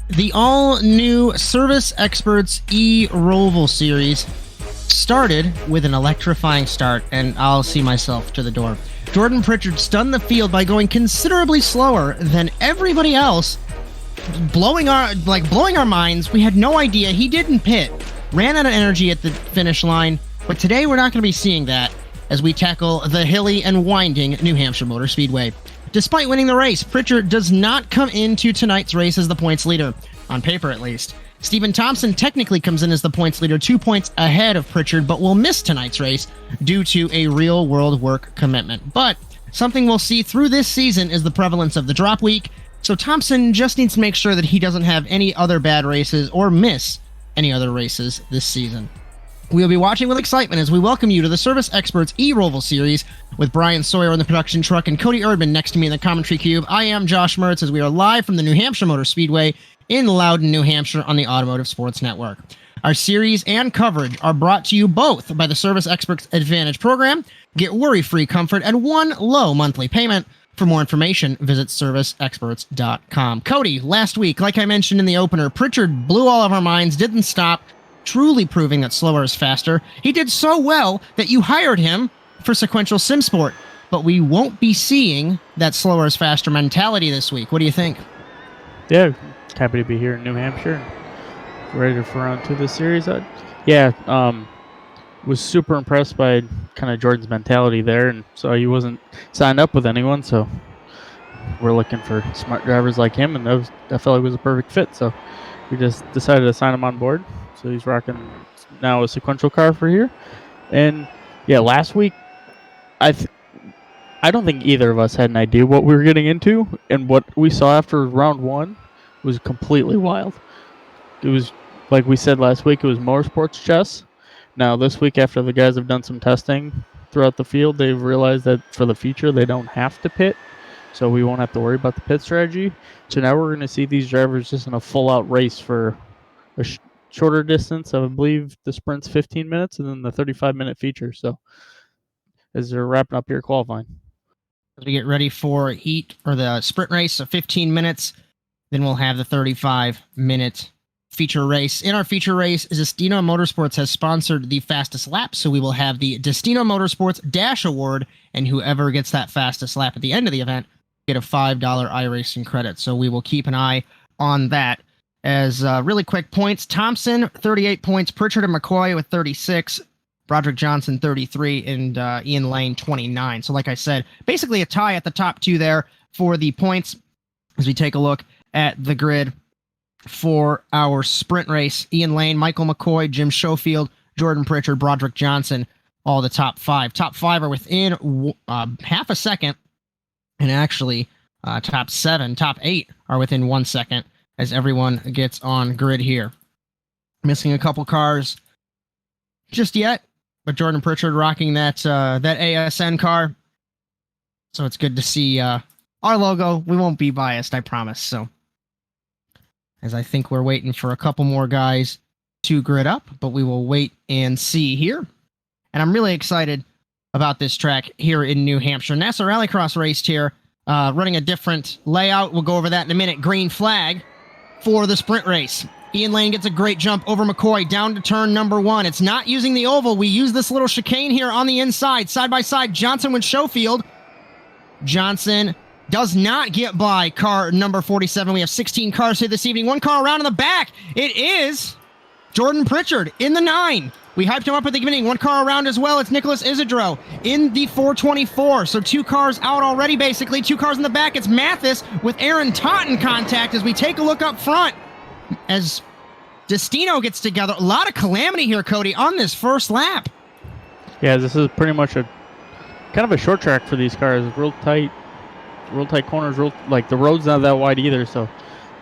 The all-new Service Experts eRoval series started with an electrifying start, and I'll see myself to the door. Jordan Pritchard stunned the field by going considerably slower than everybody else, blowing our minds. We had no idea. He didn't pit, ran out of energy at the finish line, but today we're not going to be seeing that as we tackle the hilly and winding New Hampshire Motor Speedway. Despite winning the race, Pritchard does not come into tonight's race as the points leader, on paper at least. Stephen Thompson technically comes in as the points leader, 2 points ahead of Pritchard, but will miss tonight's race due to a real-world work commitment. But something we'll see through this season is the prevalence of the drop week, so Thompson just needs to make sure that he doesn't have any other bad races or miss any other races this season. We'll be watching with excitement as we welcome you to the Service Experts eRoval series with Bryan Sawyer in the production truck and Cody Erdmann next to me in the commentary cube. I am Josh Mertz as we are live from the New Hampshire Motor Speedway in Loudon, New Hampshire on the Automotive Sports Network. Our series and coverage are brought to you both by the Service Experts Advantage program. Get worry-free comfort at one low monthly payment. For more information, visit serviceexperts.com. Cody, last week, like I mentioned in the opener, Pritchard blew all of our minds, didn't stop, truly proving that slower is faster. He did so well that you hired him for sequential sim sport, but we won't be seeing that slower is faster mentality this week. What do you think? Yeah, happy to be here in New Hampshire, ready for round 2 of this series. Was super impressed by kind of Jordan's mentality there, and so he wasn't signed up with anyone, so we're looking for smart drivers like him, and I felt like it was a perfect fit, so we just decided to sign him on board. So he's rocking now a sequential car for here. And yeah, last week, I don't think either of us had an idea what we were getting into, and what we saw after round 1 was completely wild. It was, like we said last week, it was motorsports chess. Now this week, after the guys have done some testing throughout the field, they've realized that for the future they don't have to pit, so we won't have to worry about the pit strategy. So now we're going to see these drivers just in a full-out race for a shorter distance. I believe the sprint's 15 minutes and then the 35-minute feature. So as they're wrapping up here qualifying. As we get ready for heat or the sprint race, so 15 minutes, then we'll have the 35-minute feature race. In our feature race, Destino Motorsports has sponsored the fastest lap, so we will have the Destino Motorsports Dash Award, and whoever gets that fastest lap at the end of the event get a $5 iRacing credit. So we will keep an eye on that. As really quick points, Thompson, 38 points, Pritchard and McCoy with 36, Broderick Johnson, 33, and Ian Lane, 29. So like I said, basically a tie at the top 2 there for the points as we take a look at the grid for our sprint race. Ian Lane, Michael McCoy, Jim Schofield, Jordan Pritchard, Broderick Johnson, all the top 5. Top 5 are within half a second, and actually top 7, top 8 are within 1 second as everyone gets on grid here. Missing a couple cars just yet, but Jordan Pritchard rocking that ASN car. So it's good to see our logo. We won't be biased, I promise. So as I think we're waiting for a couple more guys to grid up, but we will wait and see here. And I'm really excited about this track here in New Hampshire. NASA Rallycross raced here, running a different layout. We'll go over that in a minute. Green flag for the sprint race. Ian Lane gets a great jump over McCoy down to turn number 1. It's not using the oval. We use this little chicane here on the inside. Side by side, Johnson with Schofield. Johnson does not get by car number 47. We have 16 cars here this evening. 1 car around in the back. It is Jordan Pritchard in the 9. We hyped him up at the beginning. 1 car around as well. It's Nicholas Isidro in the 424. So 2 cars out already, basically. 2 cars in the back. It's Mathis with Aaron Totten contact as we take a look up front as Destino gets together. A lot of calamity here, Cody, on this first lap. Yeah, this is pretty much a kind of a short track for these cars. Real tight corners. The road's not that wide either, so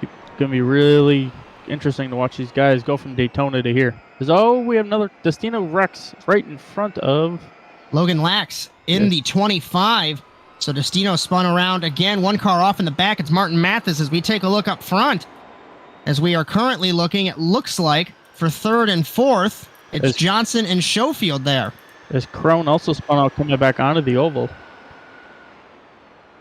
it's going to be really interesting to watch these guys go from Daytona to here. We have another Destino Rex right in front of Logan Lax in the 25. So Destino spun around again. 1 car off in the back. It's Martin Mathis as we take a look up front. As we are currently looking, it looks like for 3rd and 4th, it's Johnson and Schofield there. As Crone also spun out coming back onto the oval.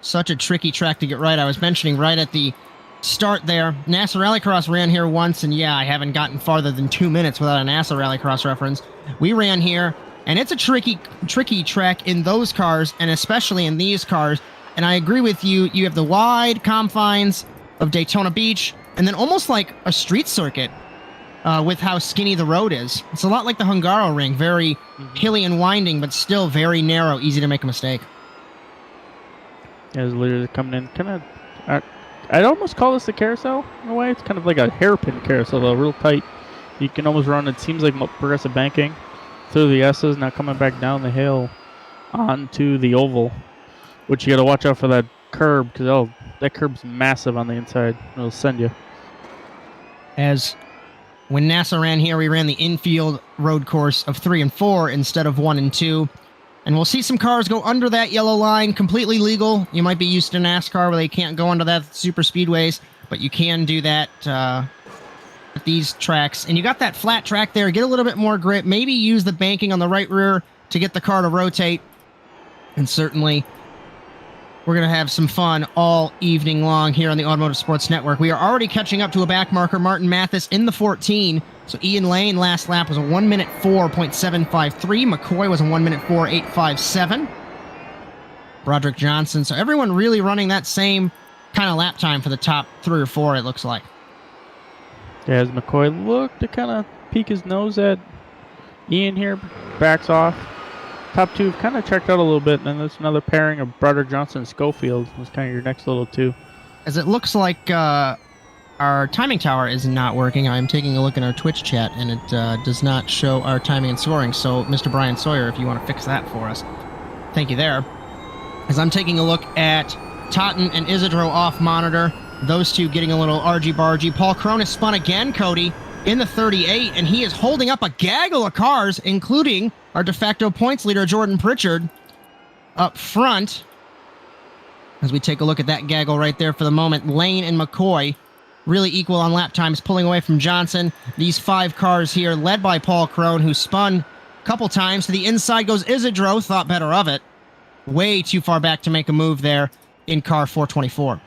Such a tricky track to get right. I was mentioning right at the start there. NASA Rallycross ran here once, and yeah, I haven't gotten farther than 2 minutes without a NASA Rallycross reference. We ran here, and it's a tricky track in those cars, and especially in these cars. And I agree with you. You have the wide confines of Daytona Beach, and then almost like a street circuit with how skinny the road is. It's a lot like the Hungaroring, very hilly and winding, but still very narrow, easy to make a mistake. Yeah, it's literally coming in kind of... I'd almost call this a carousel in a way. It's kind of like a hairpin carousel, though, real tight. You can almost run, it seems like progressive banking through the S's, now coming back down the hill onto the oval, which you got to watch out for that curb, because that curb's massive on the inside. It'll send you. As when NASA ran here, we ran the infield road course of 3 and 4 instead of 1 and 2. And we'll see some cars go under that yellow line, completely legal. You might be used to NASCAR where they can't go under that super speedways, but you can do that at these tracks. And you got that flat track there. Get a little bit more grip. Maybe use the banking on the right rear to get the car to rotate. And certainly, we're going to have some fun all evening long here on the Automotive Sports Network. We are already catching up to a back marker, Martin Mathis in the 14. So Ian Lane, last lap, was a 1 minute 4.753. McCoy was a 1 minute 4.857. Broderick Johnson. So everyone really running that same kind of lap time for the top 3 or 4, it looks like. Yeah, as McCoy looked to kind of peek his nose at Ian here, backs off. Top 2 kind of checked out a little bit, and then there's another pairing of Broderick Johnson and Schofield. Was kind of your next little 2. As it looks like our timing tower is not working. I'm taking a look in our Twitch chat, and it does not show our timing and scoring. So, Mr. Bryan Sawyer, if you want to fix that for us. Thank you there. As I'm taking a look at Totten and Isidro off monitor, those two getting a little argy-bargy. Paul Cronus spun again, Cody, in the 38, and he is holding up a gaggle of cars, including our de facto points leader, Jordan Pritchard, up front. As we take a look at that gaggle right there for the moment, Lane and McCoy really equal on lap times, pulling away from Johnson. These 5 cars here, led by Paul Crone, who spun a couple times. To the inside goes Isidro, thought better of it. Way too far back to make a move there in car 424.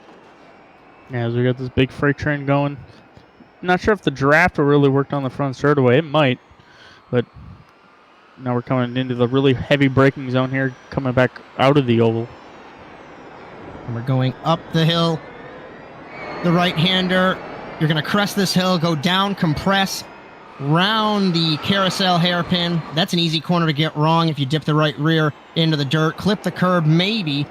Yeah, as we got this big freight train going. Not sure if the draft will really work on the front straightaway. It might, but now we're coming into the really heavy braking zone here, coming back out of the oval. And we're going up the hill. The right-hander, you're going to crest this hill, go down, compress, round the carousel hairpin. That's an easy corner to get wrong if you dip the right rear into the dirt. Clip the curb, maybe.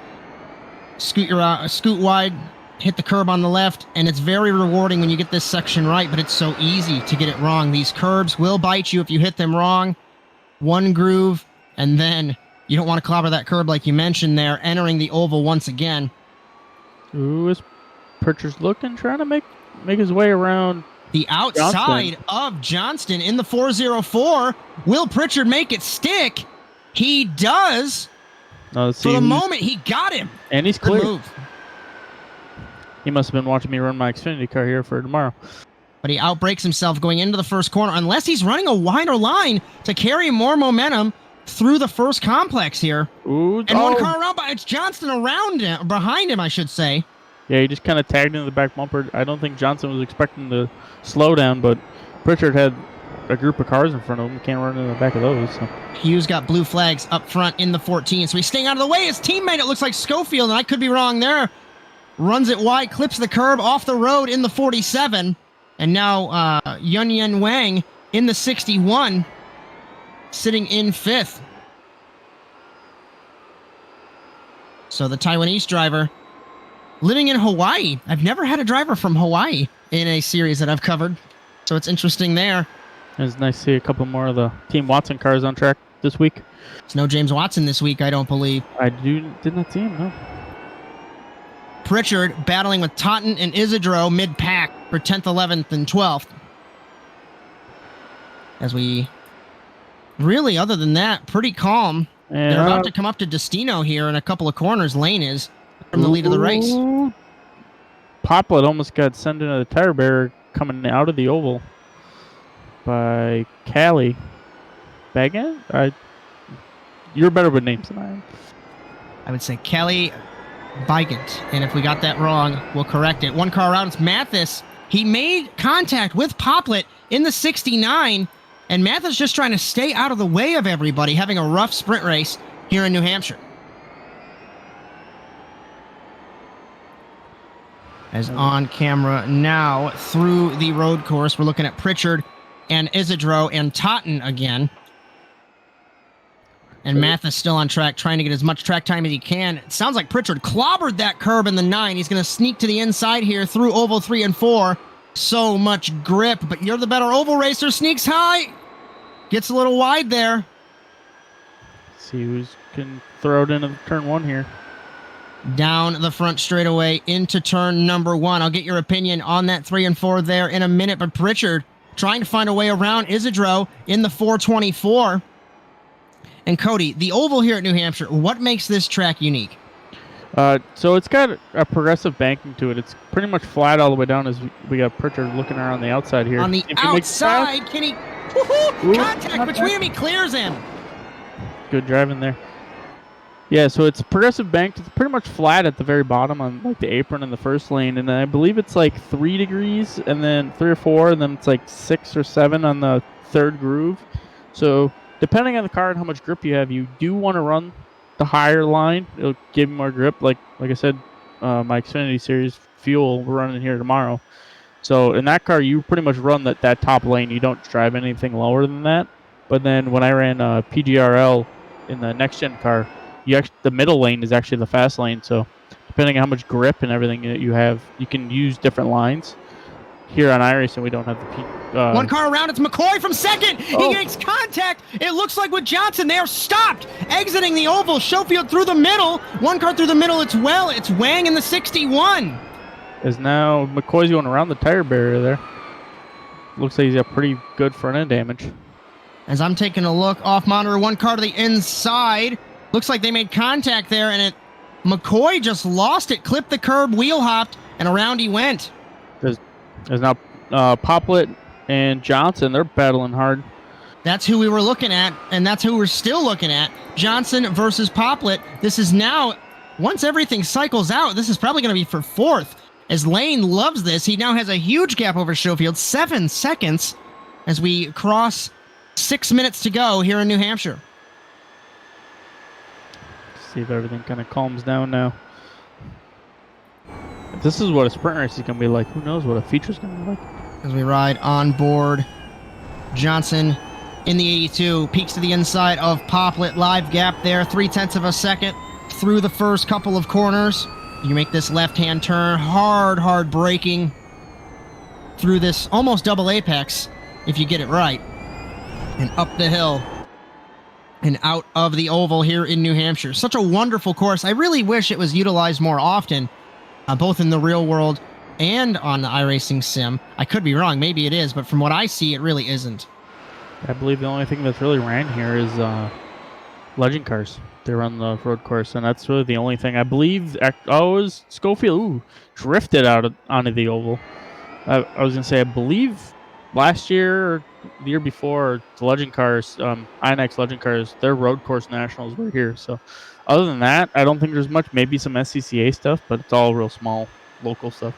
Scoot wide, hit the curb on the left, and it's very rewarding when you get this section right, but it's so easy to get it wrong. These curbs will bite you if you hit them wrong. One groove, and then you don't want to clobber that curb like you mentioned there, entering the oval once again. Ooh, Pritchard's looking, trying to make his way around the outside of Johnston in the 404. Will Pritchard make it stick? He does. For the moment, he got him. And he's clear. He must have been watching me run my Xfinity car here for tomorrow. But he outbrakes himself going into the first corner, unless he's running a wider line to carry more momentum through the first complex here. Ooh, and one car around, but it's Johnston around him, behind him, I should say. Yeah, he just kind of tagged into the back bumper. I don't think Johnson was expecting the slowdown, but Pritchard had a group of cars in front of him. He can't run in the back of those. So. Hughes got blue flags up front in the 14, so he's staying out of the way. His teammate, it looks like Schofield, and I could be wrong there, runs it wide, clips the curb off the road in the 47, and now Yun Wang in the 61, sitting in 5th. So the Taiwanese driver living in Hawaii. I've never had a driver from Hawaii in a series that I've covered, so it's interesting there. It's nice to see a couple more of the Team Watson cars on track this week. It's no James Watson this week, I don't believe. I did not see him, no. Pritchard battling with Totten and Isidro mid-pack for 10th, 11th, and 12th. As we really, other than that, pretty calm. And they're about to come up to Destino here in a couple of corners. Lane is from the lead of the race. Poplet almost got sent into the tire barrier coming out of the oval by Callie. Bagan? You're better with names than I am. I would say Kelly Bygant. And if we got that wrong, we'll correct it. One car around, it's Mathis. He made contact with Poplet in the 69, and Mathis just trying to stay out of the way of everybody, having a rough sprint race here in New Hampshire. As on camera now through the road course, we're looking at Pritchard and Isidro and Totten again. And Mathis still on track, trying to get as much track time as he can. It sounds like Pritchard clobbered that curb in the 9. He's going to sneak to the inside here through oval 3 and 4. So much grip, but you're the better oval racer. Sneaks high. Gets a little wide there. See who's can throw it into turn 1 here. Down the front straightaway into turn number 1. I'll get your opinion on that 3 and 4 there in a minute, but Pritchard trying to find a way around Isidro in the 424. And Cody, the oval here at New Hampshire, what makes this track unique? So it's got a progressive banking to it. It's pretty much flat all the way down as we got Pritchard looking around the outside here. On the outside, can he... Woohoo! Contact between him, he clears him. Good driving there. Yeah, so it's progressive banked. It's pretty much flat at the very bottom on like the apron in the first lane, and then I believe it's like 3 degrees, and then 3 or 4, and then it's like 6 or 7 on the third groove. So depending on the car and how much grip you have, you do want to run the higher line. It'll give you more grip. Like I said, my Xfinity Series fuel we're running here tomorrow. So in that car, you pretty much run that top lane. You don't drive anything lower than that. But then when I ran PGRL in the next gen car, the middle lane is actually the fast lane. So depending on how much grip and everything that you have, you can use different lines. Here on iRacing, we don't have the one car around. It's McCoy from second. He makes contact. It looks like with Johnson, they are stopped. Exiting the oval. Schofield through the middle. One car through the middle. It's Wang in the 61. Is now McCoy's going around the tire barrier there. Looks like he's got pretty good front end damage. As I'm taking a look off monitor, one car to the inside. Looks like they made contact there, and McCoy just lost it. Clipped the curb, wheel hopped, and around he went. There's now Poplet and Johnson. They're battling hard. That's who we were looking at, and that's who we're still looking at. Johnson versus Poplet. This is now, once everything cycles out, this is probably going to be for 4th. As Lane loves this, he now has a huge gap over Schofield, 7 seconds, as we cross 6 minutes to go here in New Hampshire. See if everything kind of calms down now. If this is what a sprint race is going to be like, who knows what a feature is going to be like. As we ride on board, Johnson in the 82, peeks to the inside of Poplet, live gap there, 0.3 of a second through the first couple of corners. You make this left-hand turn, hard braking through this almost double apex, if you get it right, and up the hill and out of the oval here in New Hampshire. Such a wonderful course. I really wish it was utilized more often, both in the real world and on the iRacing sim. I could be wrong. Maybe it is, but from what I see, it really isn't. I believe the only thing that's really ran here is legend cars. They run the road course, and that's really the only thing. I believe, it was Schofield, drifted onto the oval. I was going to say, I believe last year or the year before, the legend cars, INX legend cars, their road course nationals were here. So other than that, I don't think there's much. Maybe some SCCA stuff, but it's all real small local stuff.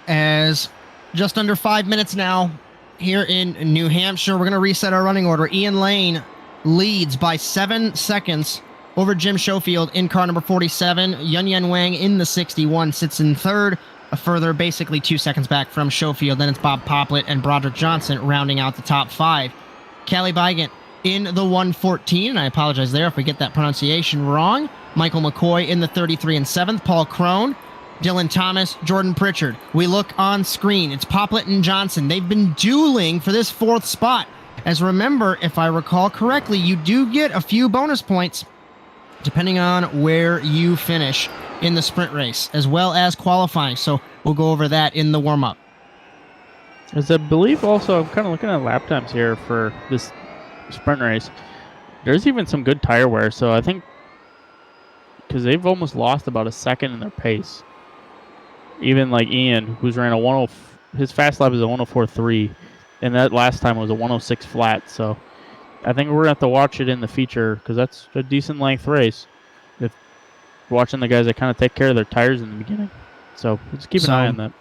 As just under 5 minutes now here in New Hampshire, we're going to reset our running order. Ian Lane leads by 7 seconds over Jim Schofield in car number 47. Yun Wang in the 61 sits in third, a further basically 2 seconds back from Schofield. Then it's Bob Poplet and Broderick Johnson rounding out the top 5. Callie Bygant in the 114, and I apologize there if we get that pronunciation wrong. Michael McCoy in the 33 and 7th. Paul Crone, Dylan Thomas, Jordan Pritchard. We look on screen. It's Poplet and Johnson. They've been dueling for this 4th spot. As remember, if I recall correctly, you do get a few bonus points depending on where you finish in the sprint race, as well as qualifying. So we'll go over that in the warm-up. As I believe also, I'm kind of looking at lap times here for this sprint race. There's even some good tire wear, so I think because they've almost lost about a second in their pace. Even like Ian, who's ran his fast lap is a 104.3. And that last time was a 106 flat, so I think we're going to have to watch it in the feature because that's a decent length race. watching the guys that kind of take care of their tires in the beginning. So let's keep an eye on that.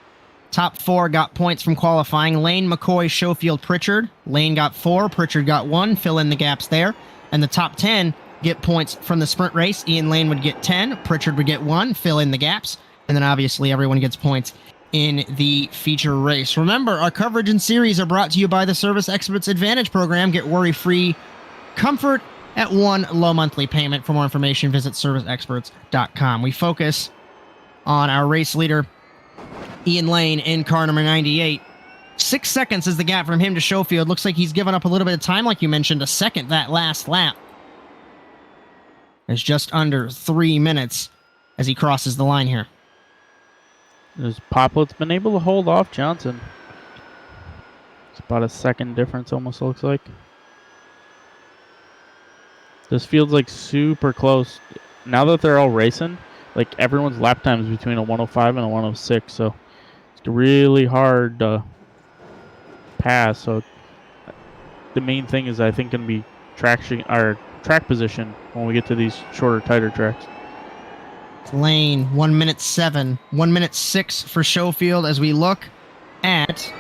Top 4 got points from qualifying. Lane, McCoy, Schofield, Pritchard. Lane got 4, Pritchard got 1. Fill in the gaps there. And the top 10 get points from the sprint race. Ian Lane would get 10, Pritchard would get 1. Fill in the gaps. And then obviously everyone gets points in the feature race. Remember, our coverage and series are brought to you by the Service Experts Advantage program. Get worry-free comfort at one low monthly payment. For more information, visit serviceexperts.com. We focus on our race leader, Ian Lane, in car number 98. 6 seconds is the gap from him to Schofield. Looks like he's given up a little bit of time, like you mentioned, a second that last lap. It's just under 3 minutes as he crosses the line here. There's Poplet's been able to hold off Johnson. It's about a second difference, almost looks like. This feels like super close. Now that they're all racing, like everyone's lap time is between a 105 and a 106, so it's really hard to pass. So the main thing is, I think, going to be track position when we get to these shorter, tighter tracks. Lane, 1 minute 7, 1 minute 6 for Schofield. As we look at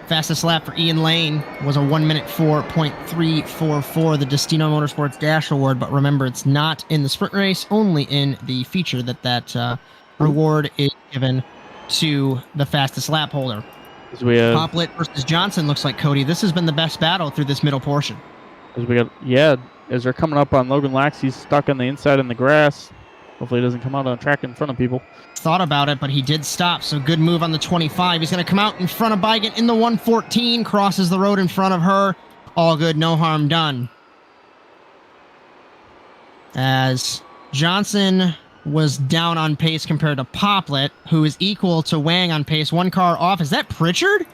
fastest lap for Ian Lane was a 1 minute 4.344, the Destino Motorsports Dash Award. But remember, it's not in the sprint race, only in the feature that reward is given to the fastest lap holder. As we have Poplet versus Johnson looks like, Cody, this has been the best battle through this middle portion. As they're coming up on Logan Lax, he's stuck on the inside in the grass. Hopefully he doesn't come out on track in front of people. Thought about it, but he did stop, so good move on the 25. He's going to come out in front of Bygant in the 114, crosses the road in front of her. All good, no harm done. As Johnson was down on pace compared to Poplet, who is equal to Wang on pace. One car off. Is that Pritchard?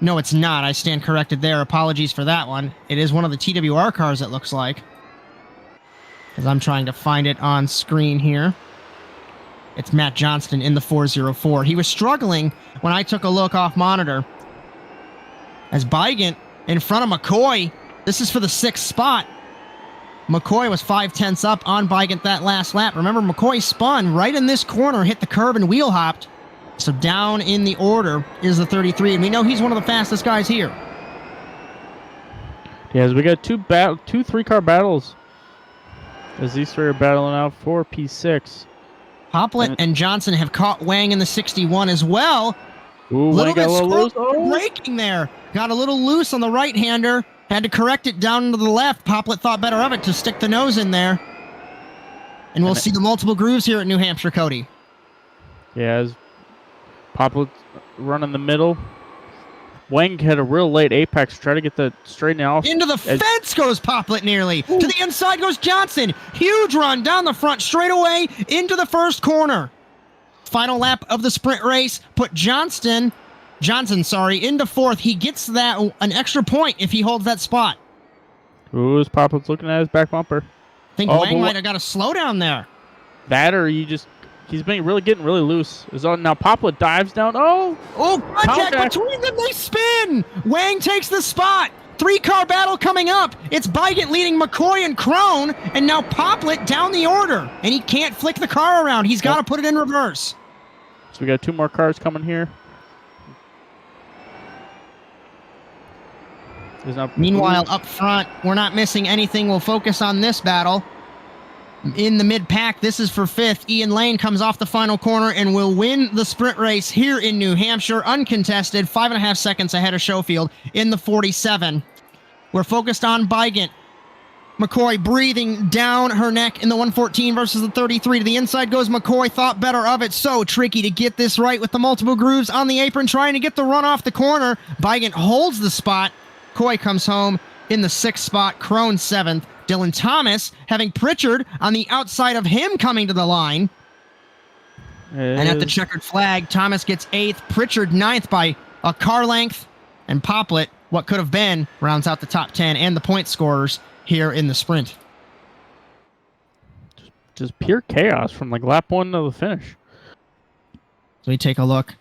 No, it's not. I stand corrected there. Apologies for that one. It is one of the TWR cars, it looks like. As I'm trying to find it on screen here. It's Matt Johnston in the 404. He was struggling when I took a look off monitor. As Bygant in front of McCoy. This is for the 6th spot. McCoy was 5/10 up on Bygant that last lap. Remember, McCoy spun right in this corner, hit the curb and wheel hopped. So down in the order is the 33, and we know he's one of the fastest guys here. Yes, we got two 3-car battles. As these three are battling out for P6. Poplet and Johnson have caught Wang in the 61 as well. Ooh, Wang got a little loose. Braking there. Got a little loose on the right-hander. Had to correct it down to the left. Poplet thought better of it to stick the nose in there. And we'll see the multiple grooves here at New Hampshire, Cody. Yeah, as Poplet running the middle. Wang had a real late apex, try to get the straightening off. Into the fence goes Poplet nearly. Ooh. To the inside goes Johnson. Huge run down the front straightaway into the first corner. Final lap of the sprint race put Johnson, into 4th. He gets that an extra point if he holds that spot. Ooh, is Poplet's looking at his back bumper. I think Wang might have got a slowdown there. That or he's getting really loose. Now Poplet dives down. Contact between them. They spin. Wang takes the spot. 3-car battle coming up. It's Bygant leading McCoy and Crone, and now Poplet down the order. And he can't flick the car around. He's got to put it in reverse. So we got 2 more cars coming here. Meanwhile, up front, we're not missing anything. We'll focus on this battle. In the mid-pack, this is for 5th. Ian Lane comes off the final corner and will win the sprint race here in New Hampshire, uncontested, 5.5 seconds ahead of Schofield in the 47. We're focused on Bygant. McCoy breathing down her neck in the 114 versus the 33. To the inside goes McCoy, thought better of it. So tricky to get this right with the multiple grooves on the apron, trying to get the run off the corner. Bygant holds the spot. McCoy comes home in the 6th spot, Crone 7th. Dylan Thomas having Pritchard on the outside of him coming to the line. And at the checkered flag, Thomas gets 8th, Pritchard 9th by a car length, and Poplet, what could have been, rounds out the top 10 and the point scorers here in the sprint. Just pure chaos from like lap 1 to the finish. So we take a look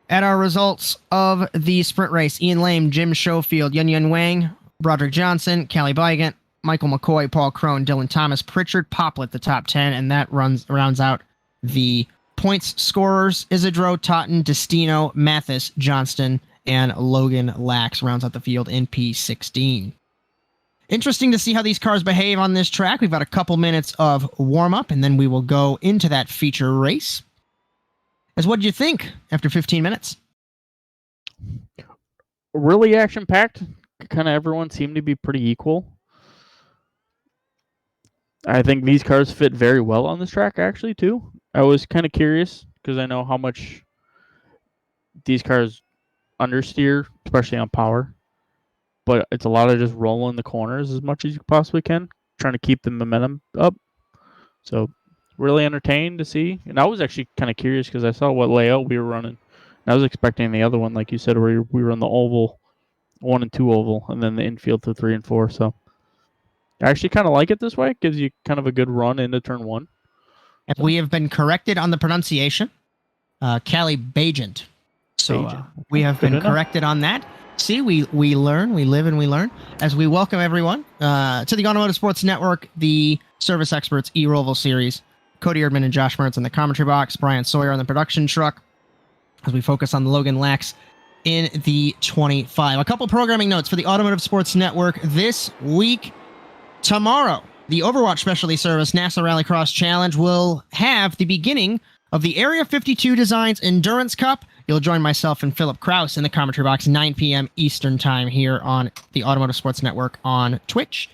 at our results of the sprint race. Ian Lane, Jim Schofield, Yun Wang, Broderick Johnson, Callie Bygant, Michael McCoy, Paul Crone, Dylan Thomas, Pritchard, Poplet, the top 10, and that rounds out the points scorers. Isidro, Totten, Destino, Mathis, Johnston, and Logan Lax rounds out the field in P16. Interesting to see how these cars behave on this track. We've got a couple minutes of warm-up, and then we will go into that feature race. What did you think after 15 minutes? Really action-packed. Kind of everyone seemed to be pretty equal. I think these cars fit very well on this track, actually, too. I was kind of curious because I know how much these cars understeer, especially on power. But it's a lot of just rolling the corners as much as you possibly can, trying to keep the momentum up. So really entertained to see. And I was actually kind of curious because I saw what layout we were running. And I was expecting the other one, like you said, where we were in the oval, 1 and 2 oval, and then the infield to 3 and 4. So I actually kind of like it this way. It gives you kind of a good run into turn 1. If we have been corrected on the pronunciation, Cali Bajent. So we have been corrected on that. See, we learn, we live, and we learn. As we welcome everyone to the Automotive Sports Network, the Service Experts eRoval Series. Cody Erdmann and Josh Mertz in the commentary box. Bryan Sawyer on the production truck. As we focus on the Logan Lax in the 25. A couple programming notes for the Automotive Sports Network this week. Tomorrow, the Overwatch Specialty Service NASA Rallycross Challenge will have the beginning of the Area 52 Designs Endurance Cup. You'll join myself and Philip Kraus in the commentary box, 9 p.m. Eastern Time here on the Automotive Sports Network on Twitch.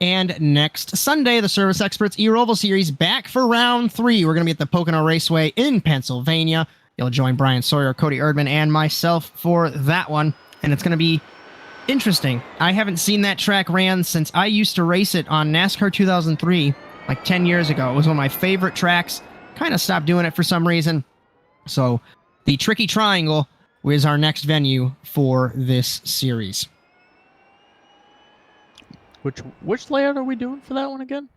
And next Sunday, the Service Experts eRoval Series back for round 3. We're going to be at the Pocono Raceway in Pennsylvania. You'll join Bryan Sawyer, Cody Erdmann, and myself for that one. And it's going to be interesting. I haven't seen that track ran since I used to race it on NASCAR 2003, like 10 years ago. It was one of my favorite tracks. Kind of stopped doing it for some reason. So the Tricky Triangle is our next venue for this series. Which layout are we doing for that one again?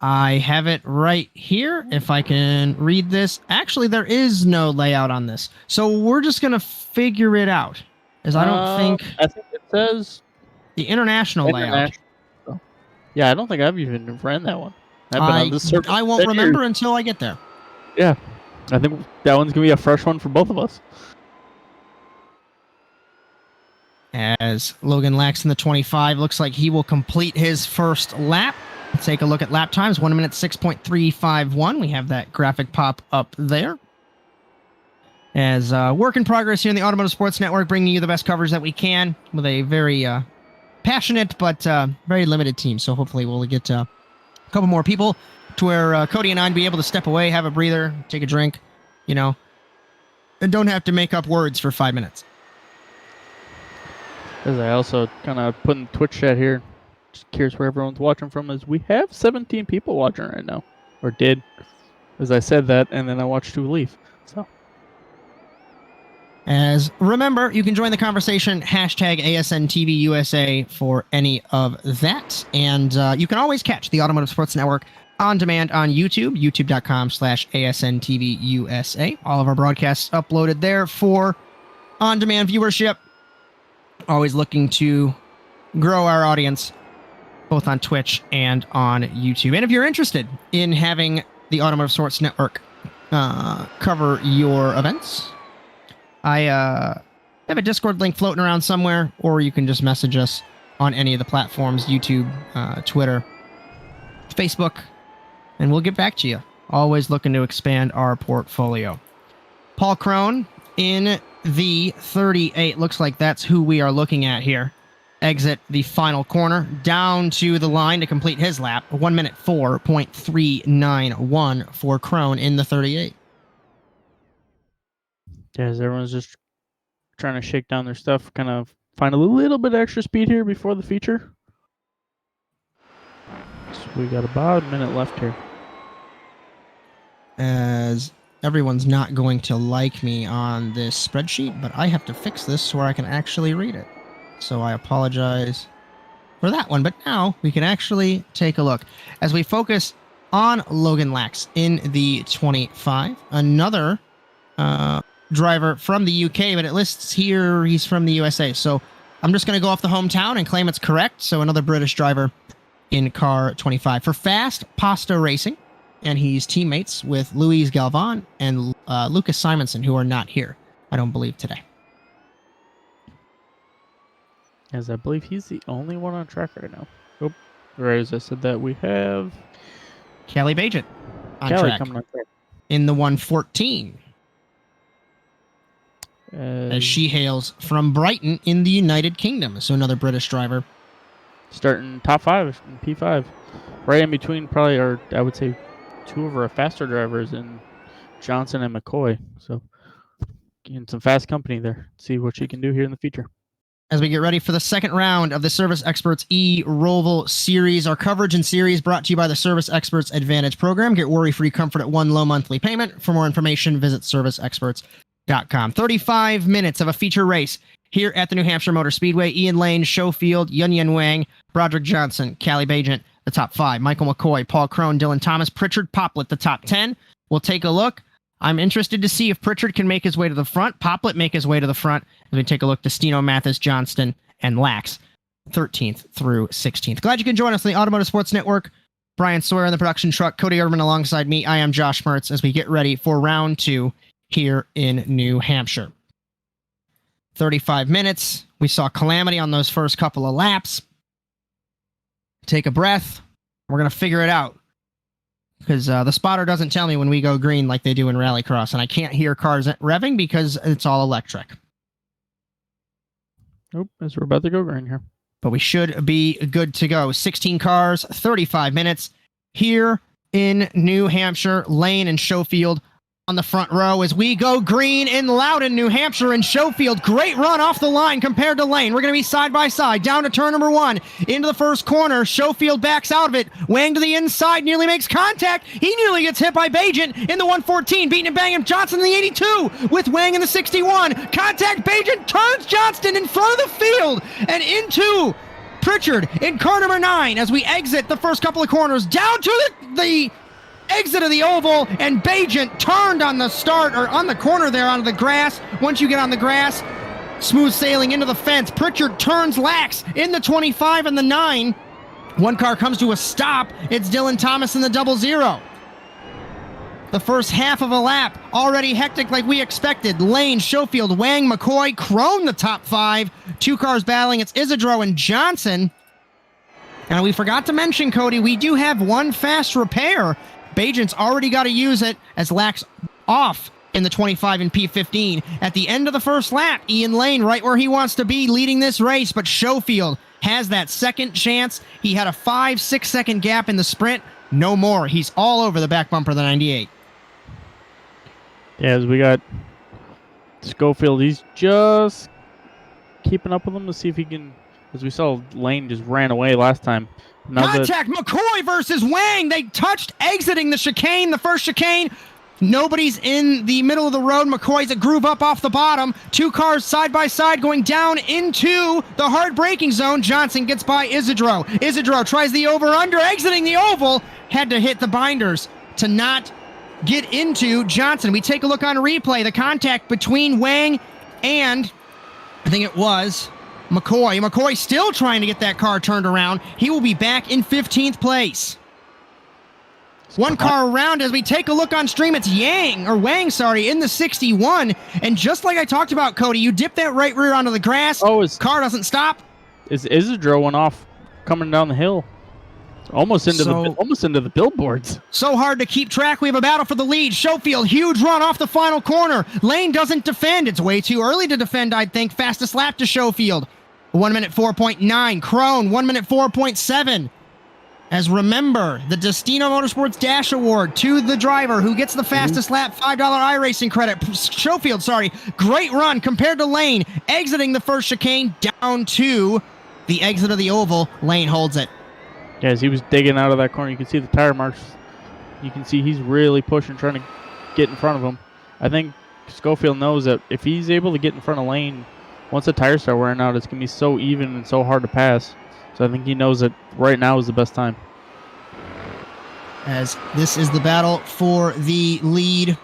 I have it right here. If I can read this. Actually, there is no layout on this. So we're just going to figure it out. As I think it says the international layout. Yeah, I don't think I've even ran that one. I've been on this circuit I won't remember until I get there. Yeah. I think that one's going to be a fresh one for both of us. As Logan Lax in the 25 looks like he will complete his first lap. Let's take a look at lap times. 1 minute 6.351. We have that graphic pop up there. As work in progress here in the Automotive Sports Network, bringing you the best coverage that we can with a very passionate but very limited team. So hopefully we'll get a couple more people to where Cody and I be able to step away, have a breather, take a drink, and don't have to make up words for 5 minutes. As I also kind of put in Twitch chat here, just curious where everyone's watching from, is we have 17 people watching right now, or did, as I said that, and then I watched 2 leave. So, as remember, you can join the conversation, hashtag ASNTVUSA for any of that, and you can always catch the Automotive Sports Network on demand on YouTube, youtube.com/ASNTVUSA. All of our broadcasts uploaded there for on-demand viewership. Always looking to grow our audience, both on Twitch and on YouTube. And if you're interested in having the Automotive Sports Network cover your events, I have a Discord link floating around somewhere, or you can just message us on any of the platforms, YouTube, Twitter, Facebook, and we'll get back to you. Always looking to expand our portfolio. Paul Crone in the 38. Looks like that's who we are looking at here. Exit the final corner, down to the line to complete his lap. 1 minute 4.391 for Crone in the 38. yeah, as everyone's just trying to shake down their stuff, kind of find a little bit extra speed here before the feature. So we got about a minute left here. As everyone's not going to like me on this spreadsheet, but I have to fix this so I can actually read it. So I apologize for that one. But now we can actually take a look as we focus on Logan Lax in the 25. Another driver from the UK, but it lists here he's from the USA. So I'm just going to go off the hometown and claim it's correct. So another British driver in car 25 for Fast Pasta Racing. And he's teammates with Luis Galvan and Lucas Simonson, who are not here, I don't believe, today. As I believe he's the only one on track right now. Oh, right as I said that, we have Callie Bajent on Callie track coming on track. in the 114. As she hails from Brighton in the United Kingdom. So another British driver. Starting top 5 in P5. Right in between probably, or I would say, two of our faster drivers in Johnson and McCoy. So getting some fast company there. See what she can do here in the future. As we get ready for the second round of the Service Experts eRoval Series, our coverage and series brought to you by the Service Experts Advantage Program. Get worry-free comfort at one low monthly payment. For more information, visit serviceexperts.com. 35 minutes of a feature race here at the New Hampshire Motor Speedway. Ian Lane, Schofield, Yun Wang, Broderick Johnson, Callie Bajent, the top 5. Michael McCoy, Paul Crone, Dylan Thomas, Pritchard Poplett, the top 10. We'll take a look. I'm interested to see if Pritchard can make his way to the front, Poplett make his way to the front, as we take a look to Steno, Mathis, Johnston, and Lax, 13th through 16th. Glad you can join us on the Automotive Sports Network. Bryan Sawyer in the production truck, Cody Erdmann alongside me. I am Josh Mertz as we get ready for round 2 here in New Hampshire. 35 minutes. We saw calamity on those first couple of laps. Take a breath. We're going to figure it out. Because the spotter doesn't tell me when we go green like they do in Rallycross, and I can't hear cars revving because it's all electric. Nope, as we're about to go green here. But we should be good to go. 16 cars, 35 minutes here in New Hampshire. Lane and Schofield on the front row as we go green in Loudon, New Hampshire, and Schofield. Great run off the line compared to Lane. We're going to be side by side down to turn number 1 into the first corner. Schofield backs out of it. Wang to the inside, nearly makes contact. He nearly gets hit by Bajent in the 114, beating and banging Johnson in the 82 with Wang in the 61. Contact, Bajent turns Johnston in front of the field and into Pritchard in car number 9 as we exit the first couple of corners down to the exit of the oval, and Bajent turned on the start, or on the corner there onto the grass. Once you get on the grass, smooth sailing into the fence. Pritchard turns Lax in the 25 and the 9. One car comes to a stop. It's Dylan Thomas in the 00. The first half of a lap, already hectic like we expected. Lane, Schofield, Wang, McCoy, Crone the top 5. 2 cars battling. It's Isidro and Johnson. And we forgot to mention, Cody, we do have one fast repair. Bajent's already got to use it as Lax off in the 25 and P15. At the end of the first lap, Ian Lane right where he wants to be leading this race, but Schofield has that second chance. He had a 5-6 second gap in the sprint. No more. He's all over the back bumper of the 98. Yeah, as we got Schofield, he's just keeping up with him to see if he can, as we saw Lane just ran away last time. Contact, McCoy versus Wang. They touched exiting the chicane, the first chicane. Nobody's in the middle of the road. McCoy's a groove up off the bottom. 2 cars side by side going down into the hard braking zone. Johnson gets by Isidro. Isidro tries the over-under, exiting the oval. Had to hit the binders to not get into Johnson. We take a look on replay. The contact between Wang and, I think it was, McCoy. McCoy still trying to get that car turned around. He will be back in 15th place. One car around as we take a look on stream. It's Wang, in the 61. And just like I talked about, Cody, you dip that right rear onto the grass. Oh, his car doesn't stop. Isidro went off coming down the hill. Almost into the billboards. So hard to keep track. We have a battle for the lead. Schofield, huge run off the final corner. Lane doesn't defend. It's way too early to defend, I'd think. Fastest lap to Schofield. 1 minute 4.9. Crone, 1 minute 4.7. As remember, the Destino Motorsports Dash Award to the driver who gets the fastest lap, $5 iRacing credit. Schofield, great run compared to Lane. Exiting the first chicane down to the exit of the oval. Lane holds it. Yeah, as he was digging out of that corner, you can see the tire marks. You can see he's really pushing, trying to get in front of him. I think Schofield knows that if he's able to get in front of Lane, once the tires start wearing out, it's going to be so even and so hard to pass. So I think he knows that right now is the best time. As this is the battle for the lead.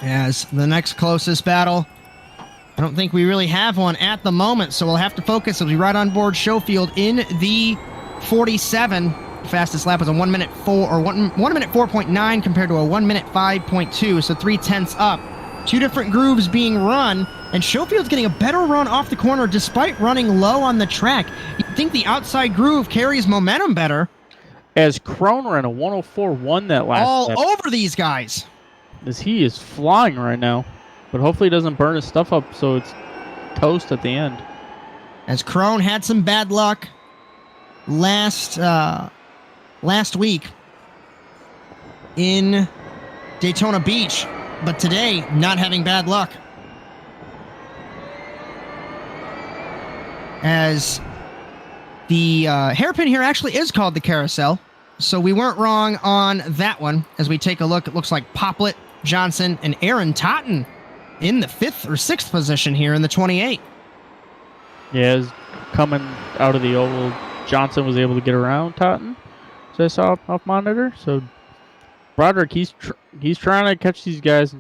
As the next closest battle, I don't think we really have one at the moment, so we'll have to focus as we ride on board Schofield in the 47. Fastest lap was a 1 minute 1 minute 4.9 compared to a 1 minute 5.2. So 0.3 up. Two different grooves being run, and Schofield's getting a better run off the corner despite running low on the track. You'd think the outside groove carries momentum better. As Krohn ran a 104.1 that last all lap. Over these guys. As he is flying right now. But hopefully he doesn't burn his stuff up so it's toast at the end. As Krohn had some bad luck last week in Daytona Beach, but today not having bad luck. As the hairpin here actually is called the carousel, so we weren't wrong on that one. As we take a look, it looks like Poplet, Johnson, and Aaron Totten in the 5th or 6th position here in the 28. Yeah, coming out of the oval, Johnson was able to get around Totten, as I saw off monitor. So Broderick, he's trying to catch these guys.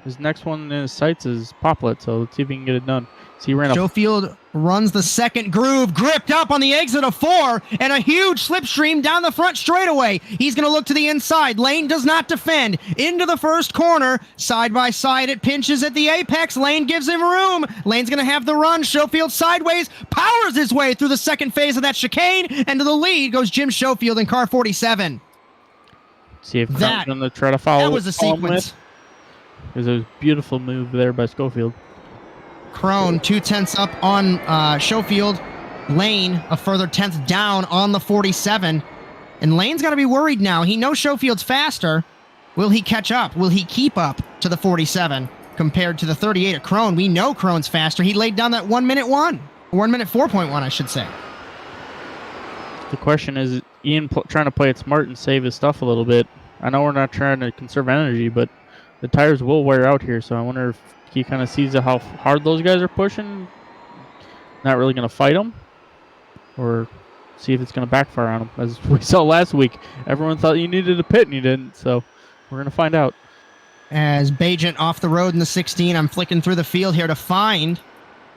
His next one in his sights is Poplet, so let's see if he can get it done. So he ran Schofield runs the second groove, gripped up on the exit of 4, and a huge slipstream down the front straightaway. He's going to look to the inside. Lane does not defend. Into the first corner. Side by side, it pinches at the apex. Lane gives him room. Lane's going to have the run. Schofield sideways, powers his way through the second phase of that chicane, and to the lead goes Jim Schofield in car 47. See if Krohn's going to try to follow. That was a sequence. It was a beautiful move there by Schofield. Krohn 0.2 up on Schofield. Lane a further 10th down on the 47. And Lane's got to be worried now. He knows Schofield's faster. Will he catch up? Will he keep up to the 47 compared to the 38 at Krohn? We know Krohn's faster. He laid down that 1 minute 1 minute 4.1, I should say. The question is, Ian trying to play it smart and save his stuff a little bit. I know we're not trying to conserve energy, but the tires will wear out here, so I wonder if he kind of sees how hard those guys are pushing, not really going to fight them, or see if it's going to backfire on him. As we saw last week, everyone thought you needed a pit, and you didn't, so we're going to find out. As Bajent off the road in the 16, I'm flicking through the field here to find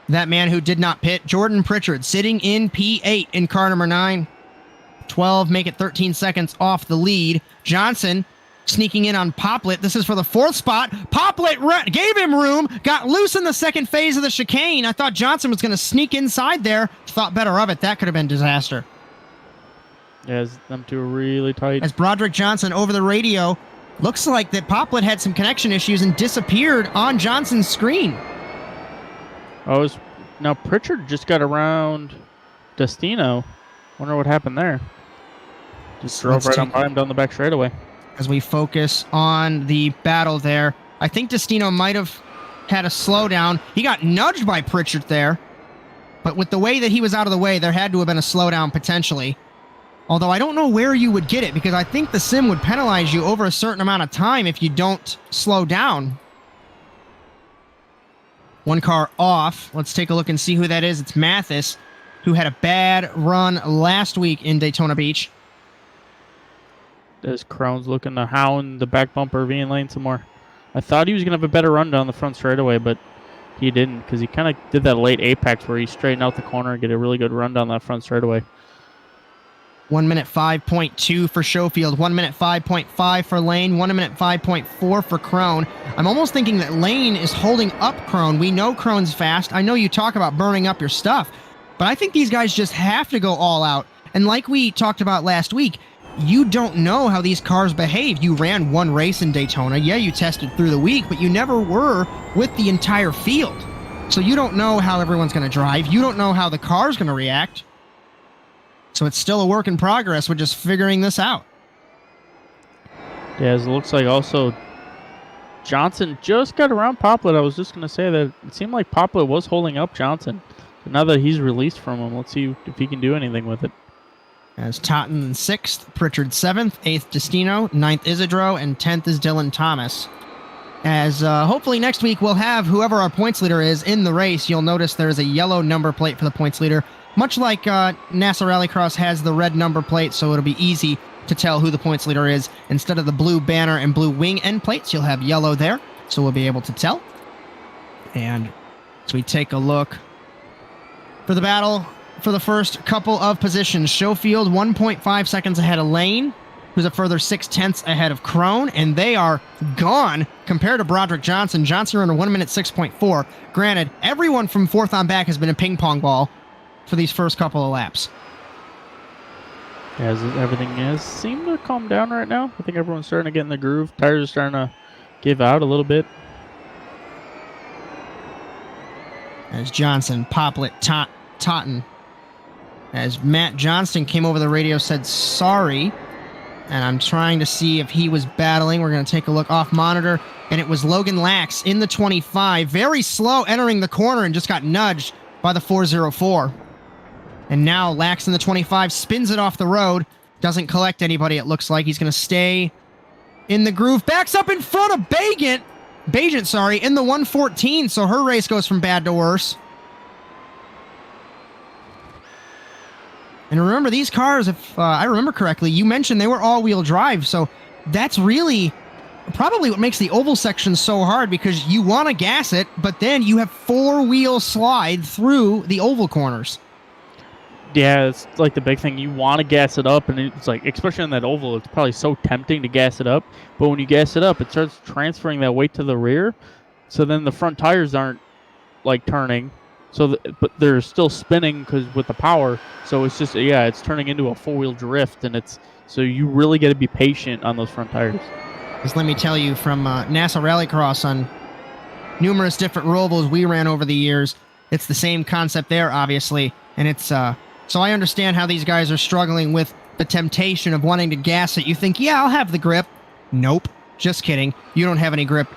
that man who did not pit, Jordan Pritchard, sitting in P8 in car number 9. 12, make it 13 seconds off the lead. Johnson sneaking in on Poplet. This is for the 4th spot. Poplet gave him room, got loose in the second phase of the chicane. I thought Johnson was going to sneak inside there. Thought better of it. That could have been disaster. Yeah, them two are really tight. As Broderick Johnson over the radio, looks like that Poplet had some connection issues and disappeared on Johnson's screen. Now Pritchard just got around Destino. Wonder what happened there. Just drove right on by him down the back straightaway. As we focus on the battle there, I think Destino might have had a slowdown. He got nudged by Pritchard there, but with the way that he was out of the way, there had to have been a slowdown potentially. Although I don't know where you would get it, because I think the sim would penalize you over a certain amount of time if you don't slow down. One car off. Let's take a look and see who that is. It's Mathis, who had a bad run last week in Daytona Beach. As Krohn's looking to hound the back bumper V in lane some more. I thought he was going to have a better run down the front straightaway, but he didn't, because he kind of did that late apex where he straightened out the corner and get a really good run down that front straightaway. 1 minute 5.2 for Schofield, 1 minute 5.5 for Lane, 1 minute 5.4 for Krohn. I'm almost thinking that Lane is holding up Krohn. We know Krohn's fast. I know you talk about burning up your stuff, but I think these guys just have to go all out. And like we talked about last week, you don't know how these cars behave. You ran one race in Daytona. Yeah, you tested through the week, but you never were with the entire field. So you don't know how everyone's going to drive. You don't know how the car's going to react. So it's still a work in progress. We're just figuring this out. Yeah, it looks like also Johnson just got around Poplet. I was just going to say that it seemed like Poplet was holding up Johnson. So now that he's released from him, let's see if he can do anything with it. As Totten in 6th, Pritchard 7th, 8th Destino, 9th Isidro, and 10th is Dylan Thomas. As hopefully next week we'll have whoever our points leader is in the race. You'll notice there's a yellow number plate for the points leader, much like NASA Rallycross has the red number plate, so it'll be easy to tell who the points leader is. Instead of the blue banner and blue wing end plates, you'll have yellow there, so we'll be able to tell. And as we take a look for the battle, for the first couple of positions. Schofield 1.5 seconds ahead of Lane, who's a further 0.6 ahead of Crone, and they are gone compared to Broderick Johnson. Johnson under 1 minute 6.4. Granted, everyone from fourth on back has been a ping pong ball for these first couple of laps. As everything has seemed to calm down right now. I think everyone's starting to get in the groove. Tires are starting to give out a little bit. As Johnson, Poplet, Totten. As Matt Johnston came over the radio, said sorry. And I'm trying to see if he was battling. We're going to take a look off monitor. And it was Logan Lax in the 25. Very slow entering the corner and just got nudged by the 404. And now Lax in the 25 spins it off the road. Doesn't collect anybody, it looks like. He's going to stay in the groove. Backs up in front of Bagent, in the 114. So her race goes from bad to worse. And remember, these cars, if I remember correctly, you mentioned they were all-wheel drive. So that's really probably what makes the oval section so hard, because you want to gas it, but then you have four-wheel slide through the oval corners. Yeah, it's like the big thing. You want to gas it up, and it's like, especially on that oval, it's probably so tempting to gas it up. But when you gas it up, it starts transferring that weight to the rear. So then the front tires aren't like turning. But they're still spinning because with the power. So it's just, yeah, it's turning into a four-wheel drift, and so you really got to be patient on those front tires. Because let me tell you, from NASA Rallycross on numerous different Rovals we ran over the years, it's the same concept there, obviously, and it's so I understand how these guys are struggling with the temptation of wanting to gas it. You think, yeah, I'll have the grip. Nope. Just kidding. You don't have any grip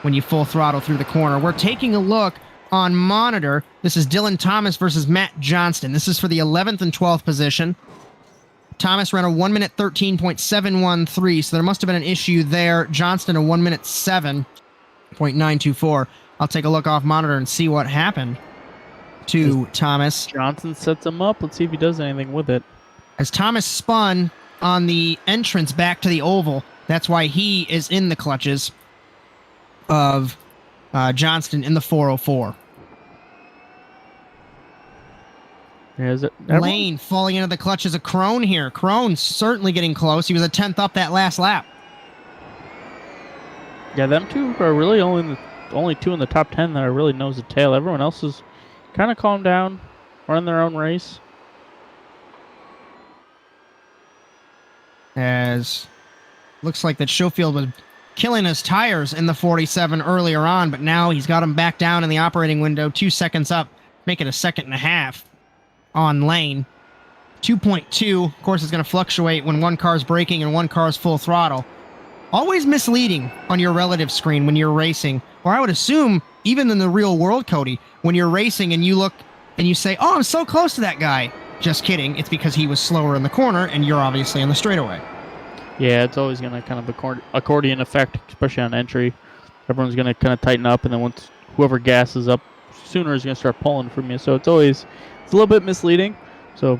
when you full throttle through the corner. We're taking a look on monitor. This is Dylan Thomas versus Matt Johnston. This is for the 11th and 12th position. Thomas ran a 1 minute 13.713, so there must have been an issue there. Johnston a 1 minute 7.924. I'll take a look off monitor and see what happened to Thomas. Johnson sets him up. Let's see if he does anything with it. As Thomas spun on the entrance back to the oval, that's why he is in the clutches of Johnston in the 404. Yeah, is it Lane falling into the clutches of Crone here. Crone certainly getting close. He was a 10th up that last lap. Yeah, them two are really only two in the top 10 that are really nose to tail. Everyone else is kind of calmed down, running their own race. As looks like that Schofield was killing his tires in the 47 earlier on, but now he's got them back down in the operating window, 2 seconds up, make it a 1.5 seconds on Lane. 2.2, of course, is going to fluctuate when one car's braking and one car's full throttle. Always misleading on your relative screen when you're racing, or I would assume even in the real world, Cody, when you're racing and you look and you say, oh, I'm so close to that guy. Just kidding. It's because he was slower in the corner and you're obviously in the straightaway. Yeah, it's always going to kind of accordion effect, especially on entry. Everyone's going to kind of tighten up, and then once whoever gasses up sooner is going to start pulling from you. So it's a little bit misleading. So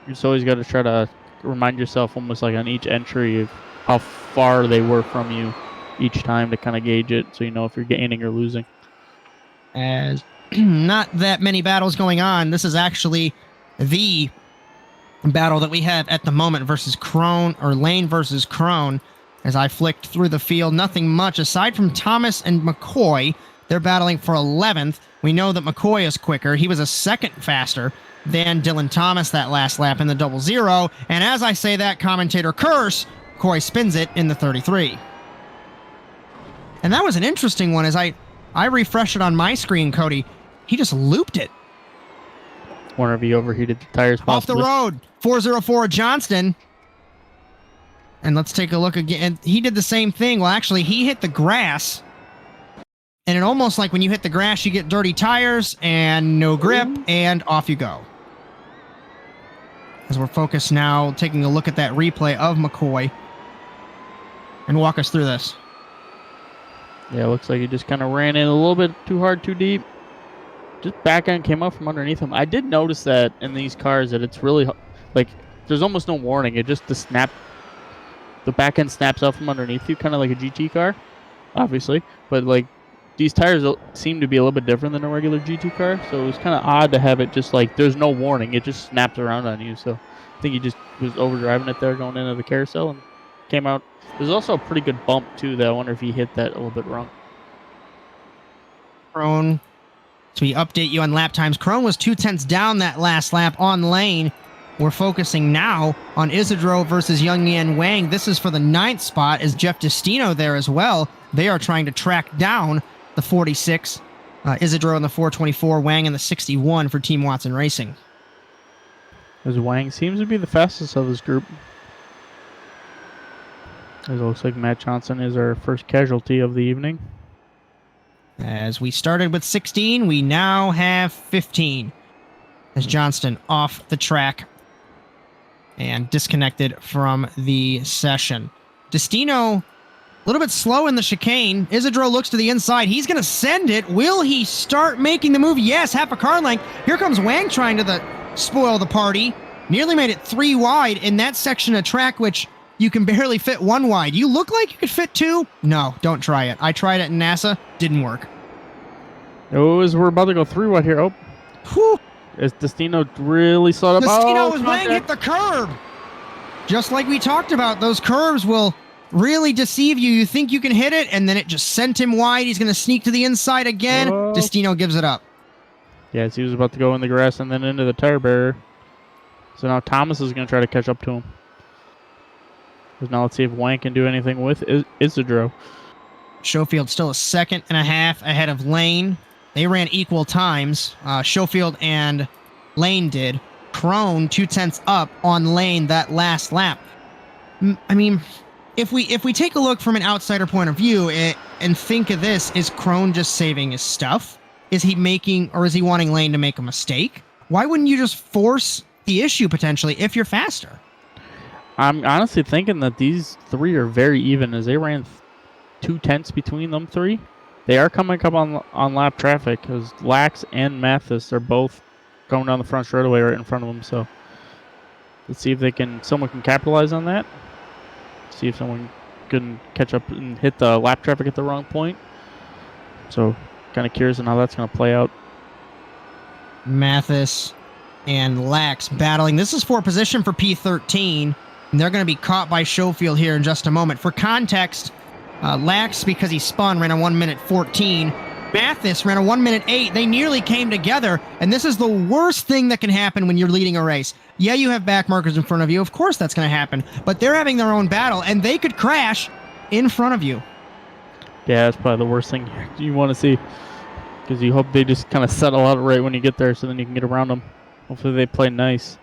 you just always got to try to remind yourself almost like on each entry of how far they were from you each time to kind of gauge it, so you know if you're gaining or losing. As not that many battles going on. This is actually the battle that we have at the moment versus Crone, or Lane versus Crone. As I flicked through the field, nothing much aside from Thomas and McCoy. They're battling for 11th. We know that McCoy is quicker. He was a second faster than Dylan Thomas that last lap in the 00. And as I say that, commentator curse, McCoy spins it in the 33. And that was an interesting one. As I refreshed it on my screen, Cody, he just looped it. Wonder if he overheated the tires possibly. Off the road, 404 Johnston. And let's take a look again. And he did the same thing. Well, actually, he hit the grass. And it almost like when you hit the grass, you get dirty tires and no grip, and off you go. As we're focused now, taking a look at that replay of McCoy. And walk us through this. Yeah, it looks like he just kind of ran in a little bit too hard, too deep. Just back end came up from underneath him. I did notice that in these cars that it's really, like, there's almost no warning. It just, the back end snaps out from underneath you, kind of like a GT car, obviously. But, like, these tires seem to be a little bit different than a regular GT car, so it was kind of odd to have it just like there's no warning. It just snaps around on you. So I think he just was overdriving it there going into the carousel and came out. There's also a pretty good bump too that I wonder if he hit that a little bit wrong. Crone. So we update you on lap times. Crone was 0.2 down that last lap on lane. We're focusing now on Isidro versus Youngyan Wang. This is for the 9th spot. Is Jeff Destino there as well? They are trying to track down the 46. Isidro in the 424, Wang in the 61 for Team Watson Racing. As Wang seems to be the fastest of this group. As it looks like Matt Johnson is our first casualty of the evening. As we started with 16, we now have 15. As Johnston off the track and disconnected from the session. Destino, a little bit slow in the chicane. Isidro looks to the inside. He's going to send it. Will he start making the move? Yes, half a car length. Here comes Wang trying to spoil the party. Nearly made it 3 wide in that section of track, which you can barely fit 1 wide. You look like you could fit 2? No, don't try it. I tried it in NASA. Didn't work. We're about to go 3 wide here. Oh. Whew. Is Destino really slowed up? Destino was Wang hit the curb. Just like we talked about, those curves will really deceive you. You think you can hit it, and then it just sent him wide. He's going to sneak to the inside again. Whoa. Destino gives it up. Yes, he was about to go in the grass and then into the tire barrier. So now Thomas is going to try to catch up to him. So now let's see if Wang can do anything with Isidro. Schofield still 1.5 seconds ahead of Lane. They ran equal times. Schofield and Lane did. Crone 0.2 up on Lane that last lap. I mean, if we take a look from an outsider point of view and think of this, is Crone just saving his stuff? Is he wanting Lane to make a mistake? Why wouldn't you just force the issue potentially if you're faster? I'm honestly thinking that these 3 are very even as they ran 0.2 between them 3. They are coming up on lap traffic because Lax and Mathis are both going down the front straightaway right in front of them. So let's see if someone can capitalize on that. See if someone can catch up and hit the lap traffic at the wrong point. So kind of curious on how that's going to play out. Mathis and Lax battling. This is for position for P13. And they're going to be caught by Schofield here in just a moment. For context, Lax, because he spun, ran a 1:14. Mathis ran a 1:08. They nearly came together, and this is the worst thing that can happen when you're leading a race. Yeah, you have back markers in front of you. Of course that's going to happen. But they're having their own battle, and they could crash in front of you. Yeah, that's probably the worst thing you want to see. Because you hope they just kind of settle out right when you get there so then you can get around them. Hopefully they play nice.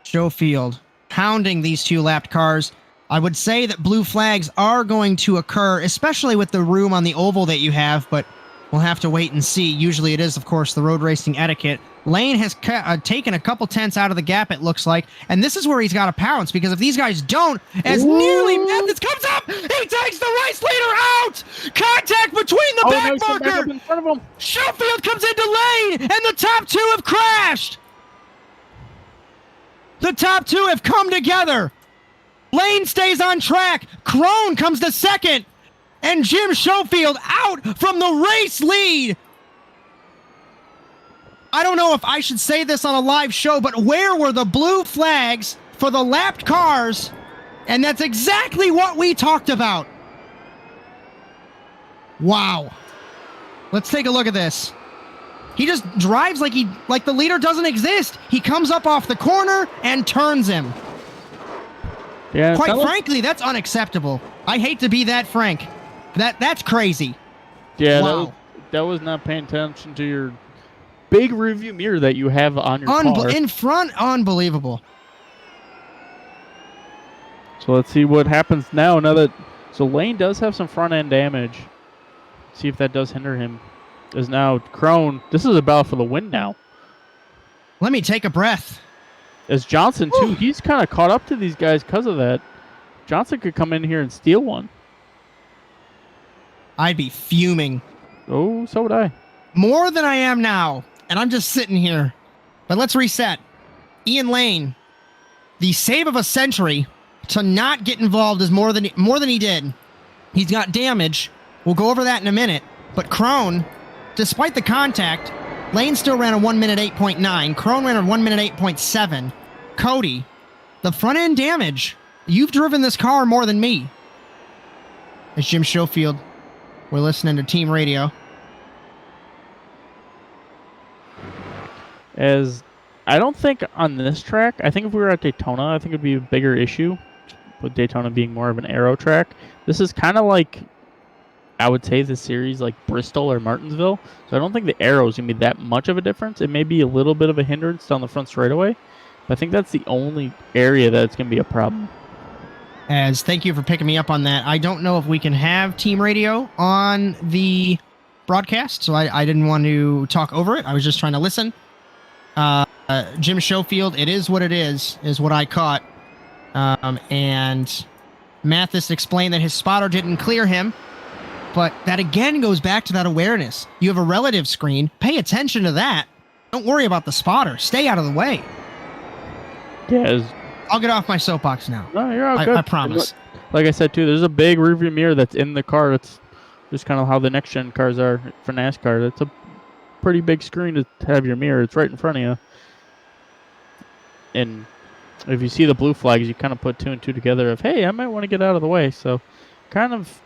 Schofield pounding these 2 lapped cars. I would say that blue flags are going to occur, especially with the room on the oval that you have, but we'll have to wait and see. Usually it is, of course, the road racing etiquette. Lane has taken a couple tenths out of the gap, it looks like, and this is where he's got to pounce, because if these guys don't, as nearly Mathis comes up, he takes the race leader out! Contact between the back marker! In front of him. Schofield comes into lane, and the top 2 have crashed! The top 2 have come together! Lane stays on track. Crone comes to 2nd. And Jim Schofield out from the race lead. I don't know if I should say this on a live show, but where were the blue flags for the lapped cars? And that's exactly what we talked about. Wow. Let's take a look at this. He just drives like the leader doesn't exist. He comes up off the corner and turns him. Yeah, quite frankly, that's unacceptable. I hate to be that frank. That's crazy. Yeah, wow. that was not paying attention to your big review mirror that you have on your car. In front, unbelievable. So let's see what happens now. So Lane does have some front end damage. See if that does hinder him. Is now Crone. This is a battle for the win now. Let me take a breath. As Johnson, too, he's kind of caught up to these guys because of that. Johnson could come in here and steal one. I'd be fuming. Oh, so would I. More than I am now. And I'm just sitting here. But let's reset. Ian Lane, the save of a century to not get involved is more than he did. He's got damage. We'll go over that in a minute. But Crone, despite the contact, Lane still ran a 1 minute 8.9. Crone ran a 1 minute 8.7. Cody, the front end damage. You've driven this car more than me. It's Jim Schofield. We're listening to team radio. As I don't think on this track, I think if we were at Daytona, I think it would be a bigger issue, with Daytona being more of an aero track. This is kind of like, I would say, the series like Bristol or Martinsville. So I don't think the aero is going to be that much of a difference. It may be a little bit of a hindrance down the front straightaway, but I think that's the only area that it's going to be a problem. As thank you for picking me up on that. I don't know if we can have team radio on the broadcast, so I didn't want to talk over it. I was just trying to listen. Jim Schofield, it is what it is what I caught. And Mathis explained that his spotter didn't clear him, but that again goes back to that awareness. You have a relative screen. Pay attention to that. Don't worry about the spotter. Stay out of the way. Yeah, I'll get off my soapbox now. No, you're all good. I promise. Like I said, too, there's a big rearview mirror that's in the car. That's just kind of how the next-gen cars are for NASCAR. That's a pretty big screen to have your mirror. It's right in front of you. And if you see the blue flags, you kind of put two and two together of, hey, I might want to get out of the way. So kind of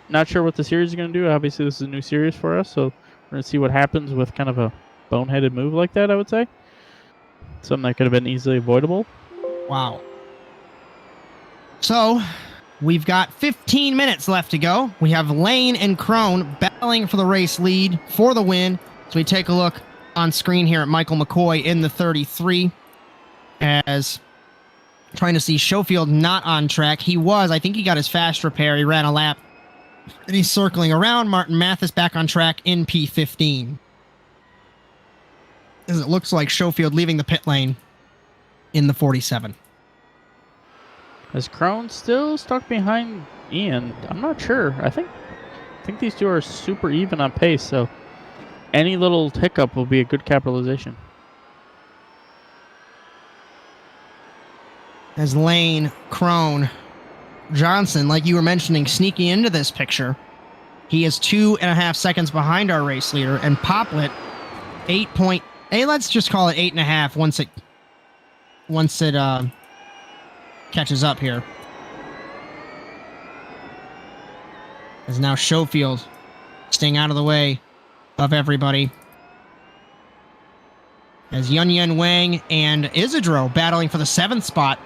not sure what the series is going to do. Obviously, this is a new series for us, so we're going to see what happens with kind of a boneheaded move like that, I would say. Something that could have been easily avoidable. Wow. So, we've got 15 minutes left to go. We have Lane and Crone battling for the race lead for the win. So we take a look on screen here at Michael McCoy in the 33 as trying to see Schofield not on track. He was. I think he got his fast repair. He ran a lap. And he's circling around. Martin Mathis back on track in P15. As it looks like Schofield leaving the pit lane in the 47. Is Crone still stuck behind Ian? I'm not sure. I think these two are super even on pace, so any little hiccup will be a good capitalization. As Lane, Crone, Johnson, like you were mentioning, sneaking into this picture. He is 2.5 seconds behind our race leader, and Poplet, let's just call it 8.5 once it catches up here. As now Schofield staying out of the way of everybody. As Yun Wang and Isidro battling for the 7th spot.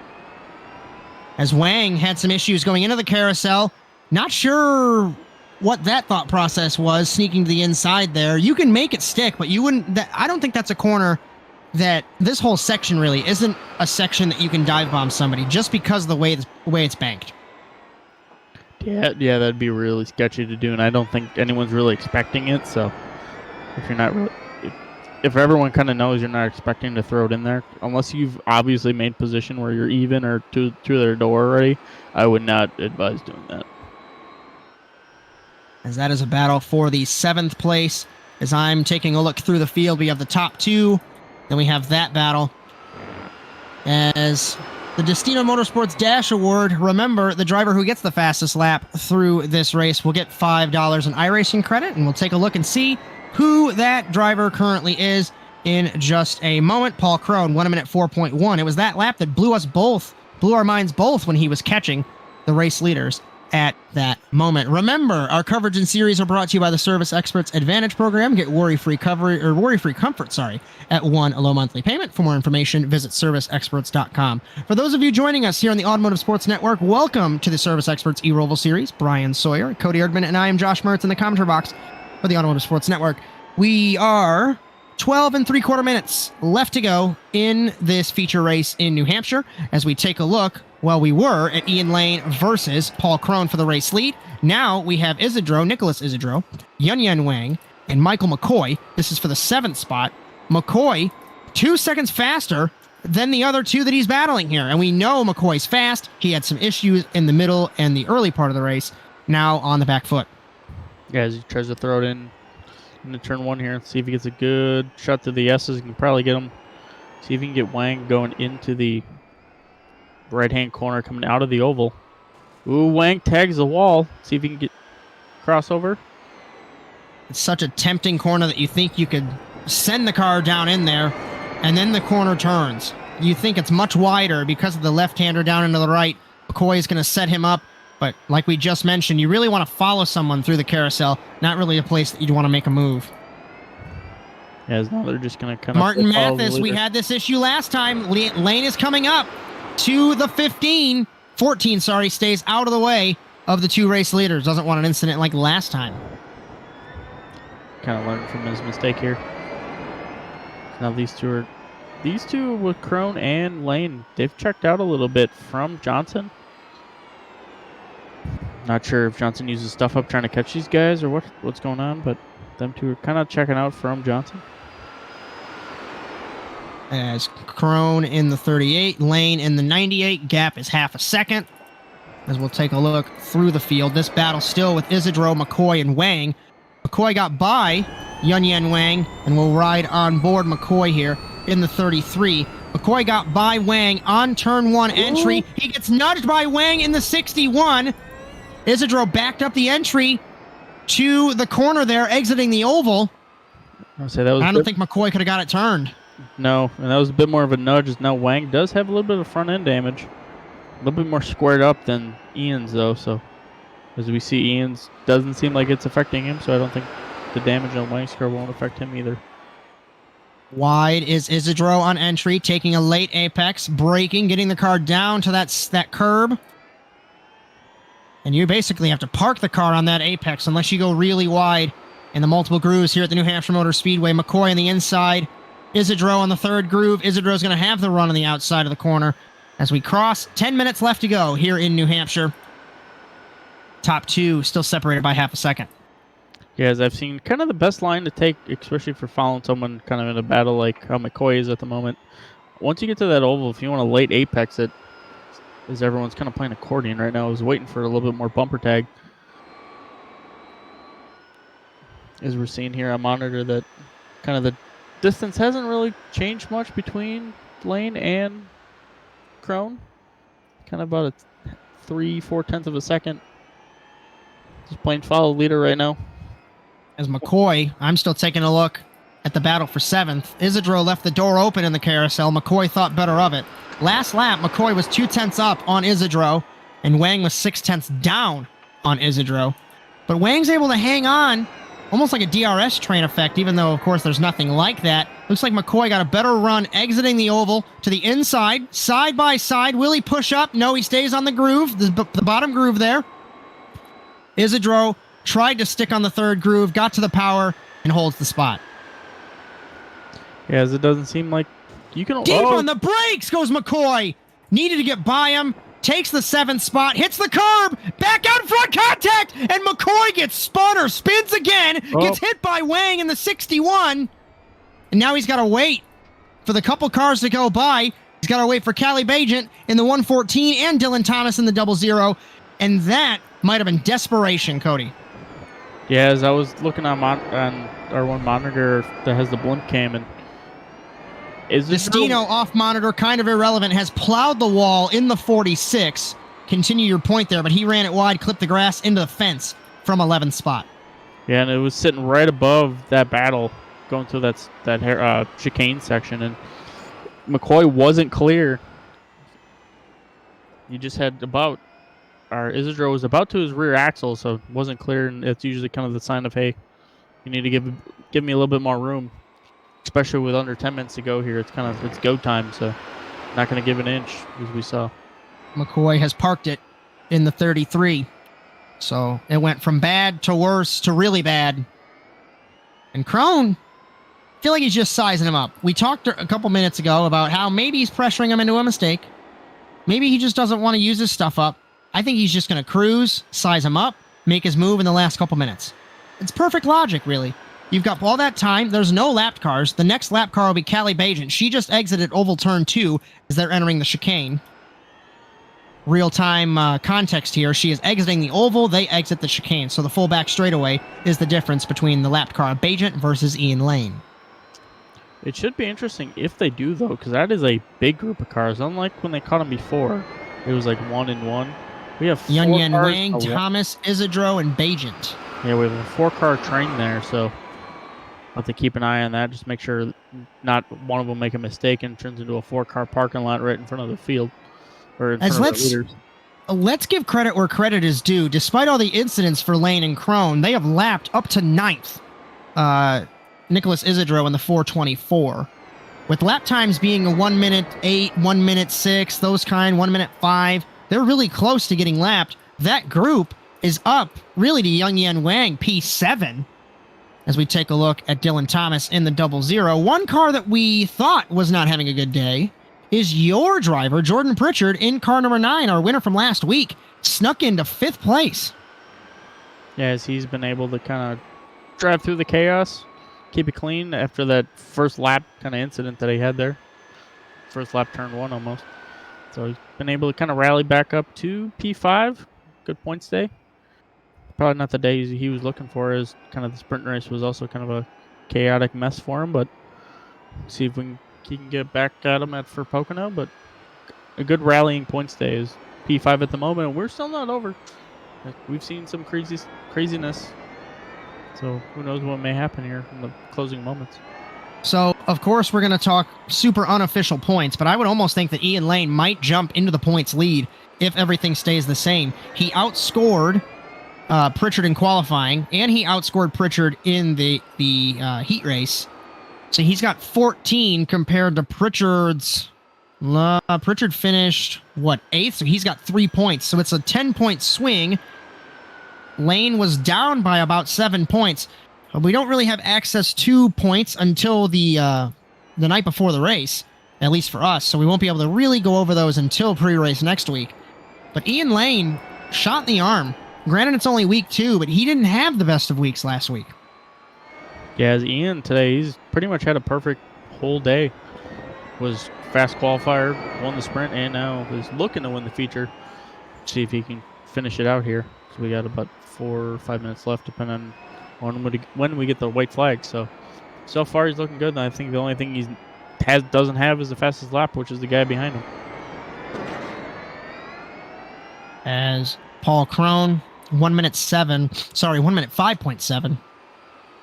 As Wang had some issues going into the carousel. Not sure what that thought process was, sneaking to the inside there. You can make it stick, but you wouldn't. I don't think that's a corner that this whole section really isn't a section that you can dive bomb somebody just because of the way it's banked. Yeah, that'd be really sketchy to do, and I don't think anyone's really expecting it. So if you're not really, if everyone kind of knows you're not expecting to throw it in there, unless you've obviously made position where you're even or through their door already, I would not advise doing that. As that is a battle for the 7th place. As I'm taking a look through the field, we have the top 2. Then we have that battle. As the Destino Motorsports Dash Award, remember, the driver who gets the fastest lap through this race will get $5 in iRacing credit, and we'll take a look and see who that driver currently is in just a moment. Paul Crone, 1 minute 4.1. It was that lap that blew our minds both when he was catching the race leaders at that moment. Remember, our coverage and series are brought to you by the Service Experts Advantage Program. Get worry-free comfort, at one low monthly payment. For more information, visit serviceexperts.com. For those of you joining us here on the Automotive Sports Network, welcome to the Service Experts eRoval series. Bryan, Sawyer, Cody, Erdmann, and I am Josh Mertz in the commentary box for the Automotive Sports Network. We are 12 3/4 minutes left to go in this feature race in New Hampshire as we take a look. Well, we were at Ian Lane versus Paul Crone for the race lead. Now we have Nicholas Isidro, Yun Wang, and Michael McCoy. This is for the 7th spot. McCoy, 2 seconds faster than the other two that he's battling here. And we know McCoy's fast. He had some issues in the middle and the early part of the race. Now on the back foot. Yeah, as he tries to throw it in the turn 1 here and see if he gets a good shot to the S's. He can probably get him. See if he can get Wang going into the right-hand corner coming out of the oval. Ooh, Wang tags the wall. See if he can get crossover. It's such a tempting corner that you think you could send the car down in there, and then the corner turns. You think it's much wider because of the left-hander down into the right. McCoy is going to set him up, but like we just mentioned, you really want to follow someone through the carousel, not really a place that you'd want to make a move. Yeah, now they're just going to kind of... Martin Mathis, we had this issue last time. Lane is coming up to the 14, stays out of the way of the two race leaders. Doesn't want an incident like last time. Kind of learned from his mistake here. Now these two with Crone and Lane, they've checked out a little bit from Johnson. Not sure if Johnson uses stuff up trying to catch these guys or what's going on, but them two are kind of checking out from Johnson. As Crone in the 38, Lane in the 98, gap is half a second. As we'll take a look through the field, this battle still with Isidro, McCoy, and Wang. McCoy got by Yunyan Wang and will ride on board McCoy here in the 33. McCoy got by Wang on turn 1 entry. He gets nudged by Wang in the 61. Isidro backed up the entry to the corner there, exiting the oval. I don't think McCoy could have got it turned. No, and that was a bit more of a nudge. Now Wang does have a little bit of front end damage. A little bit more squared up than Ian's though, so as we see, Ian's doesn't seem like it's affecting him, so I don't think the damage on Wang's car won't affect him either. Wide is Isidro on entry, taking a late apex, braking, getting the car down to that curb. And you basically have to park the car on that apex unless you go really wide in the multiple grooves here at the New Hampshire Motor Speedway. McCoy on the inside, Isidro on the third groove. Isidro's going to have the run on the outside of the corner as we cross. 10 minutes left to go here in New Hampshire. Top two still separated by half a second. Yeah, as I've seen, kind of the best line to take, especially for following someone kind of in a battle like how McCoy is at the moment. Once you get to that oval, if you want to late apex it, as everyone's kind of playing accordion right now, I was waiting for a little bit more bumper tag. As we're seeing here on monitor that kind of the distance hasn't really changed much between Lane and Crone. Kind of about a 3/4 tenths of a second. Just playing follow leader right now. As McCoy, I'm still taking a look at the battle for 7th. Isidro left the door open in the carousel. McCoy thought better of it. Last lap, McCoy was 2 tenths up on Isidro, and Wang was 6 tenths down on Isidro. But Wang's able to hang on, almost like a DRS train effect, even though, of course, there's nothing like that. Looks like McCoy got a better run exiting the oval to the inside, side by side. Will he push up? No, he stays on the groove, the bottom groove there. Isidro tried to stick on the third groove, got to the power, and holds the spot. Yeah, as it doesn't seem like you can... Deep on the brakes goes McCoy. Needed to get by him. Takes the 7th spot, hits the curb, back out in front contact, and McCoy gets spun or spins again, gets hit by Wang in the 61, and now he's got to wait for the couple cars to go by. He's got to wait for Callie Bagent in the 114 and Dylan Thomas in the 00, and that might have been desperation, Cody. Yeah, as I was looking on our one monitor that has the blimp cam, and Destino off monitor, kind of irrelevant, has plowed the wall in the 46. Continue your point there, but he ran it wide, clipped the grass into the fence from 11th spot. Yeah, and it was sitting right above that battle, going through that chicane section, and McCoy wasn't clear. You just had Isidro was about to his rear axle, so it wasn't clear, and it's usually kind of the sign of, hey, you need to give me a little bit more room. Especially with under 10 minutes to go here, it's go time, so not going to give an inch, as we saw. McCoy has parked it in the 33, so it went from bad to worse to really bad. And Crone, I feel like he's just sizing him up. We talked a couple minutes ago about how maybe he's pressuring him into a mistake. Maybe he just doesn't want to use his stuff up. I think he's just going to cruise, size him up, make his move in the last couple minutes. It's perfect logic, really. You've got all that time. There's no lapped cars. The next lap car will be Callie Bagent. She just exited oval turn 2 as they're entering the chicane. Real-time context here. She is exiting the oval. They exit the chicane. So the fullback straightaway is the difference between the lapped car Bagent versus Ian Lane. It should be interesting if they do, though, because that is a big group of cars. Unlike when they caught them before, it was like 1 and 1. We have Yun four Yen cars, Wang, Thomas, Isidro, and Bajent. Yeah, we have a 4-car train there, so we'll have to keep an eye on that. Just make sure not one of them make a mistake and turns into a 4-car parking lot right in front of the field or in front of our leaders. Let's give credit where credit is due. Despite all the incidents for Lane and Crone, they have lapped up to 9th. Nicholas Isidro in the 424. With lap times being a 1 minute 8, 1 minute 6, those kind, 1 minute 5, they're really close to getting lapped. That group is up really to Yun Yen Wang, P7, as we take a look at Dylan Thomas in the 00. One car that we thought was not having a good day is your driver, Jordan Pritchard, in car number 9, our winner from last week, snuck into 5th place. Yeah, as he's been able to kind of drive through the chaos, keep it clean after that first lap kind of incident that he had there. First lap, turn 1 almost. So he's been able to kind of rally back up to P5. Good points day. Probably not the day he was looking for, as kind of the sprint race was also kind of a chaotic mess for him, but see if he can get back at him for Pocono. But a good rallying points day is P5 at the moment, and we're still not over. We've seen some craziness. So who knows what may happen here in the closing moments. So, of course, we're going to talk super unofficial points, but I would almost think that Ian Lane might jump into the points lead if everything stays the same. He outscored Pritchard in qualifying, and he outscored Pritchard in the heat race. So he's got 14 compared to Pritchard's... Pritchard finished, 8th? So he's got 3 points. So it's a 10-point swing. Lane was down by about 7 points. We don't really have access to points until the night before the race, at least for us. So we won't be able to really go over those until pre-race next week. But Ian Lane shot in the arm. Granted, it's only week 2, but he didn't have the best of weeks last week. Yeah, as Ian today, he's pretty much had a perfect whole day. Was fast qualifier, won the sprint, and now is looking to win the feature. See if he can finish it out here. So we got about 4 or 5 minutes left, depending on when we get the white flag. So far he's looking good, and I think the only thing he doesn't have is the fastest lap, which is the guy behind him. As Paul Crone, 1 minute 5.7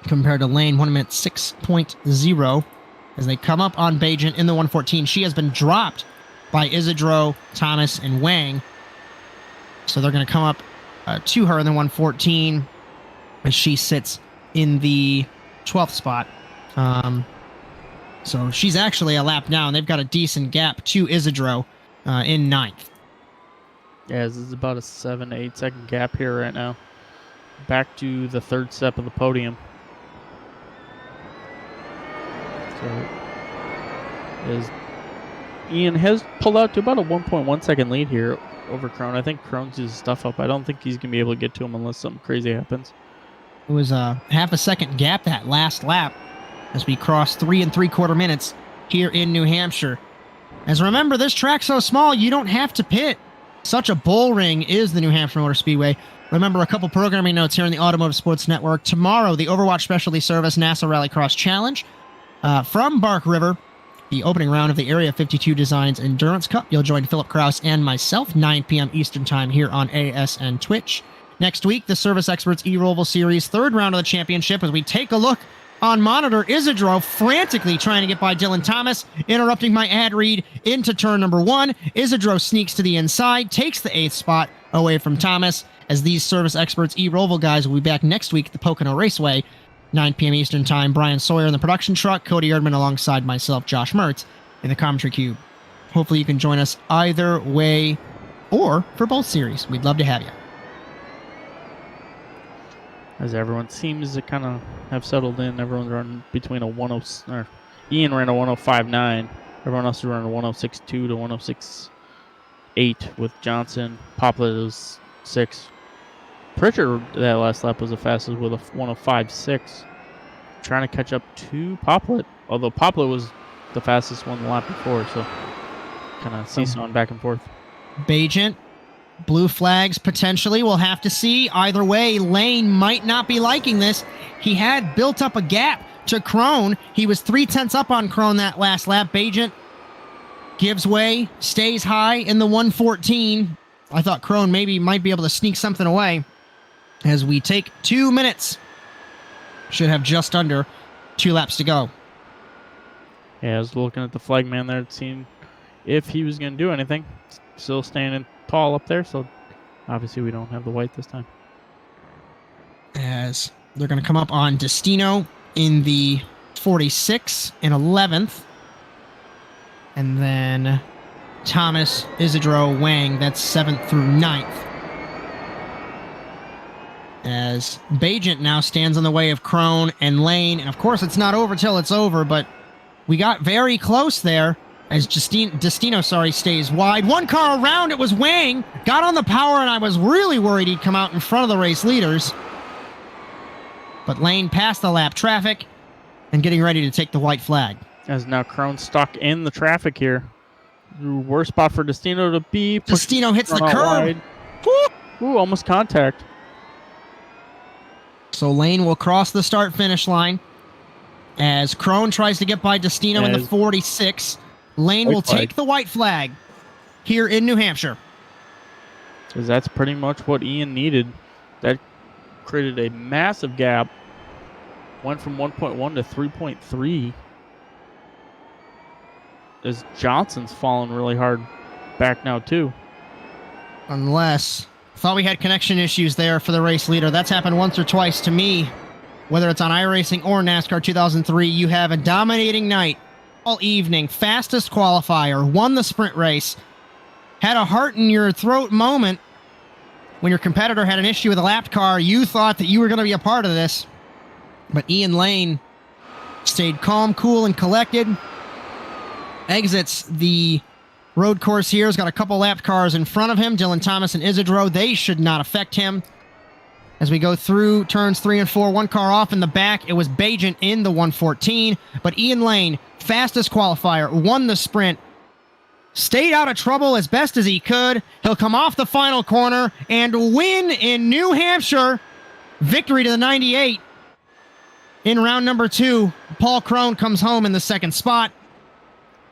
compared to Lane, 1 minute 6.0. As they come up on Bajent in the 114, she has been dropped by Isidro, Thomas, and Wang. So they're going to come up to her in the 114 as she sits in the 12th spot. So she's actually a lap down. They've got a decent gap to Isidro in 9th. Yeah, this is about a 7 to 8 second gap here right now. Back to the 3rd step of the podium. So as Ian has pulled out to about a 1.1 second lead here over Crone. I think Crone's his stuff up. I don't think he's going to be able to get to him unless something crazy happens. It was a half a second gap that last lap as we crossed 3 3/4 minutes here in New Hampshire. As remember, this track's so small, you don't have to pit. Such a bull ring is the New Hampshire Motor Speedway. Remember, a couple programming notes here in the Automotive Sports Network. Tomorrow, the Overwatch Specialty Service NASA Rallycross Challenge from Bark River. The opening round of the Area 52 Designs Endurance Cup. You'll join Philip Krause and myself, 9 p.m. Eastern Time here on ASN Twitch. Next week, the Service Experts eRoval Series 3rd round of the championship as we take a look on monitor. Isidro frantically trying to get by Dylan Thomas, interrupting my ad read into turn number 1. Isidro sneaks to the inside, takes the 8th spot away from Thomas, as these Service Experts eRoval guys will be back next week at the Pocono Raceway, 9 p.m. Eastern Time. Bryan Sawyer in the production truck, Cody Erdmann alongside myself, Josh Mertz, in the commentary cube. Hopefully you can join us either way or for both series. We'd love to have you. As everyone seems to kind of have settled in, everyone's running between a 10, or Ian ran a 105.9. Everyone else is running a 106.2 to 106.8 with Johnson. Poplet is 6. Pritchard, that last lap, was the fastest with a 105.6. Trying to catch up to Poplet, although Poplet was the fastest one the lap before, so kind of seesawing back and forth. Bajent, blue flags potentially. We'll have to see. Either way, Lane might not be liking this. He had built up a gap to Crone. He was 0.3 up on Crone that last lap. Bajent gives way, stays high in the 114. I thought Crone might be able to sneak something away as we take 2 minutes. Should have just under 2 laps to go. Yeah, I was looking at the flag man there, seeing if he was going to do anything. Still standing tall up there, so obviously we don't have the white this time. As they're going to come up on Destino in the 46 and 11th. And then Thomas, Isidro, Wang, that's 7th through 9th. As Bajent now stands on the way of Crone and Lane. And of course, it's not over till it's over, but we got very close there as Destino stays wide. One car around, it was Wang. Got on the power, and I was really worried he'd come out in front of the race leaders. But Lane passed the lap traffic and getting ready to take the white flag. As now Crone stuck in the traffic here. Worst spot for Destino to be. Destino hits the curb. Ooh, almost contact. So Lane will cross the start-finish line as Crone tries to get by Destino in the 46. Lane will take the white flag here in New Hampshire. Because that's pretty much what Ian needed. That created a massive gap. Went from 1.1 to 3.3. As Johnson's fallen really hard back now, too. Unless... Thought we had connection issues there for the race leader. That's happened once or twice to me. Whether it's on iRacing or NASCAR 2003, you have a dominating night all evening. Fastest qualifier, won the sprint race, had a heart in your throat moment when your competitor had an issue with a lapped car. You thought that you were going to be a part of this. But Ian Lane stayed calm, cool, and collected. Exits the road course here. Has got a couple lapped cars in front of him. Dylan Thomas and Isidro. They should not affect him. As we go through turns 3 and 4, one car off in the back. It was Bajent in the 114. But Ian Lane, fastest qualifier, won the sprint. Stayed out of trouble as best as he could. He'll come off the final corner and win in New Hampshire. Victory to the 98. In round number 2, Paul Crone comes home in the second spot.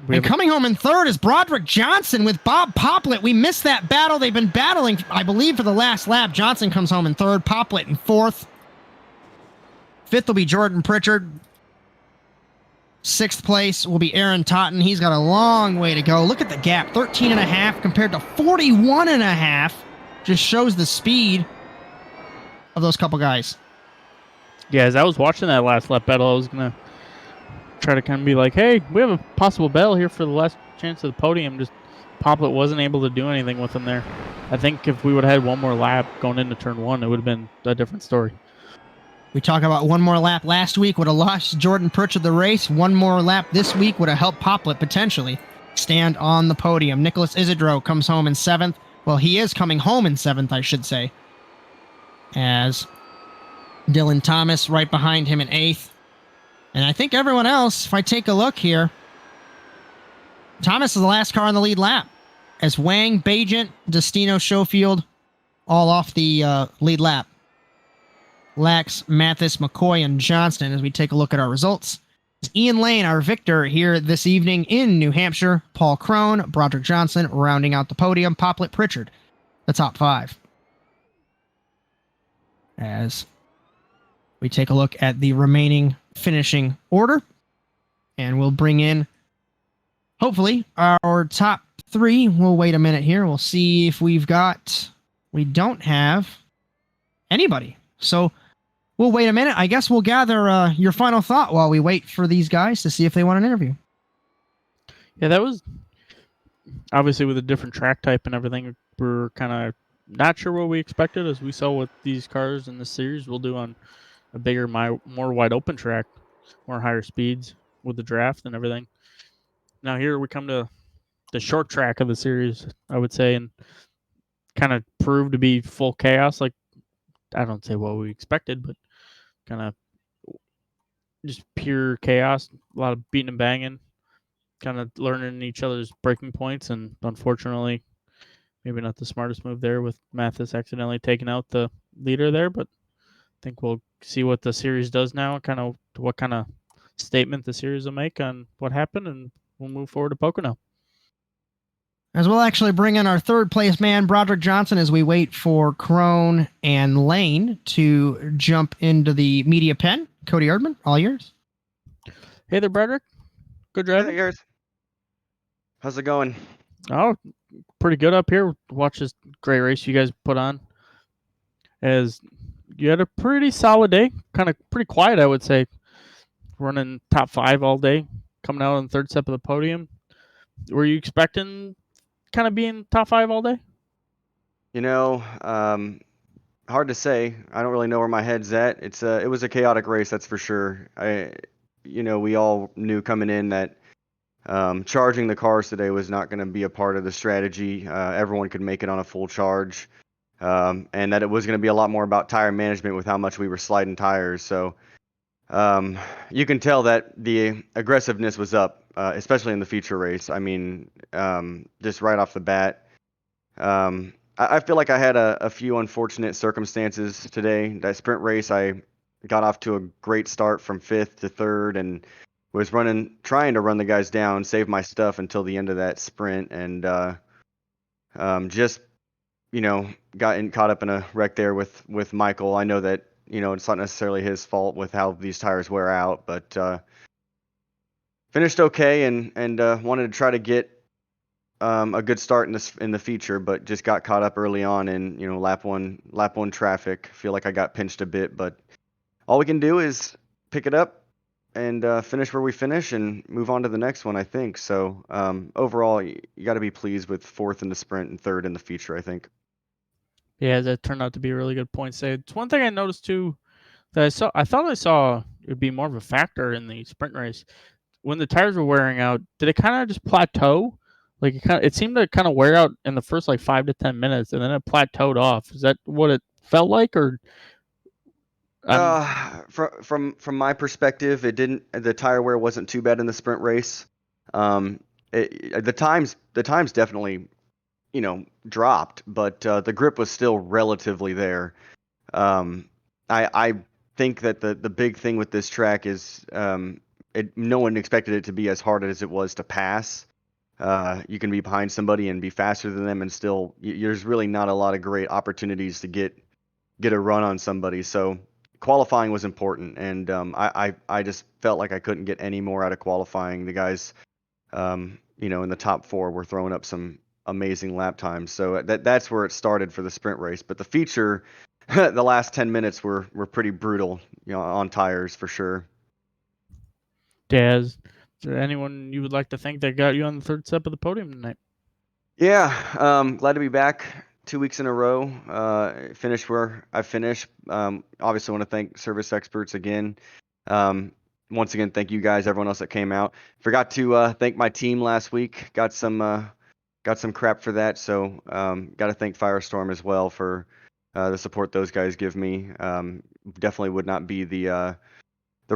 And coming home in third is Broderick Johnson with Bob Poplet. We missed that battle. They've been battling, I believe, for the last lap. Johnson comes home in third, Poplet in fourth. Fifth will be Jordan Pritchard. Sixth place will be Aaron Totten. He's got a long way to go. Look at the gap, 13.5 compared to 41.5. Just shows the speed of those couple guys. Yeah, as I was watching that last lap battle, I was going to try to kind of be like, hey, we have a possible battle here for the last chance of the podium. Just Poplet wasn't able to do anything with him there. I think if we would have had one more lap going into turn 1, it would have been a different story. We talk about one more lap last week would have lost Jordan Pritchard the race. One more lap this week would have helped Poplet potentially stand on the podium. Nicholas Isidro comes home in 7th. Well, he is coming home in 7th, I should say. As Dylan Thomas right behind him in 8th. And I think everyone else, if I take a look here, Thomas is the last car on the lead lap. As Wang, Bajent, Destino, Schofield, all off the lead lap. Lax, Mathis, McCoy, and Johnston as we take a look at our results. It's Ian Lane, our victor here this evening in New Hampshire. Paul Crone, Broderick Johnson rounding out the podium. Poplet, Pritchard, the top 5. As we take a look at the remaining finishing order. And we'll bring in, hopefully, our top 3. We'll wait a minute here. We'll see if we don't have anybody. So we'll wait a minute. I guess we'll gather your final thought while we wait for these guys to see if they want an interview. Yeah, that was obviously with a different track type and everything. We're kind of not sure what we expected, as we saw with these cars in the series. We'll do on a bigger, more wide open track, more higher speeds with the draft and everything. Now here we come to the short track of the series, I would say, and kind of proved to be full chaos. Like, I don't say what we expected, but kind of just pure chaos. A lot of beating and banging, kind of learning each other's breaking points, and unfortunately, maybe not the smartest move there with Mathis accidentally taking out the leader there, but I think we'll see what the series does now, kind of what kind of statement the series will make on what happened, and we'll move forward to Pocono. As we'll actually bring in our third place man, Broderick Johnson, as we wait for Crone and Lane to jump into the media pen. Cody Erdmann, all yours. Hey there, Broderick. Good driving. Hey, yours. How's it going? Oh, pretty good up here. Watch this great race you guys put on. As you had a pretty solid day, kind of pretty quiet, I would say. Running top 5 all day, coming out on the third step of the podium. Were you expecting kind of being top 5 all day? You know, hard to say. I don't really know where my head's at. It was a chaotic race, that's for sure. We all knew coming in that charging the cars today was not going to be a part of the strategy. Everyone could make it on a full charge, and that it was going to be a lot more about tire management with how much we were sliding tires. So you can tell that the aggressiveness was up, especially in the feature race. I mean, just right off the bat. I feel like I had a few unfortunate circumstances today. That sprint race, I got off to a great start from 5th to 3rd and was trying to run the guys down, save my stuff until the end of that sprint, and just got caught up in a wreck there with Michael. I know that it's not necessarily his fault with how these tires wear out, but finished okay and wanted to try to get a good start in the feature, but just got caught up early on in lap one traffic. Feel like I got pinched a bit, but all we can do is pick it up and finish where we finish and move on to the next one, I think. So overall, you got to be pleased with 4th in the sprint and 3rd in the feature, I think. Yeah, that turned out to be a really good point. It's one thing I noticed too that I thought I saw it would be more of a factor in the sprint race. When the tires were wearing out, did it kind of just plateau? Like it seemed to kind of wear out in the first like 5 to 10 minutes, and then it plateaued off. Is that what it felt like, or? From my perspective, it didn't. The tire wear wasn't too bad in the sprint race. The times definitely, dropped, but the grip was still relatively there. I think that the big thing with this track is no one expected it to be as hard as it was to pass. You can be behind somebody and be faster than them, and still there's really not a lot of great opportunities to get a run on somebody. So qualifying was important, and I just felt like I couldn't get any more out of qualifying. The guys, in the top 4 were throwing up some amazing lap times. So that's where it started for the sprint race. But the feature, the last 10 minutes were pretty brutal, on tires for sure. Daz, is there anyone you would like to thank that got you on the third step of the podium tonight? Yeah, glad to be back 2 weeks in a row. Finished where I finished. Obviously want to thank Service Experts again. Once again, thank you guys, everyone else that came out. Forgot to thank my team last week. Got some crap for that. So got to thank Firestorm as well for the support those guys give me. Definitely would not be the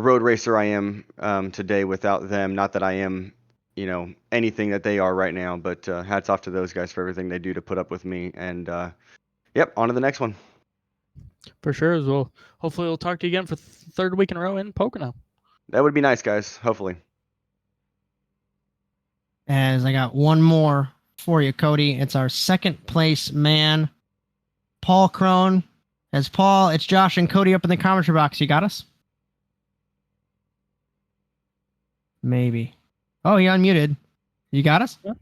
road racer I am today without them. Not that I am, anything that they are right now, but hats off to those guys for everything they do to put up with me. And yep, on to the next one. For sure, as well. Hopefully we'll talk to you again for third week in a row in Pocono. That would be nice, guys. Hopefully. As I got one more for you, Cody. It's our second place man, Paul Crone. As Paul, it's Josh and Cody up in the commentary box. You got us? Maybe. Oh, he unmuted. You got us? Yeah.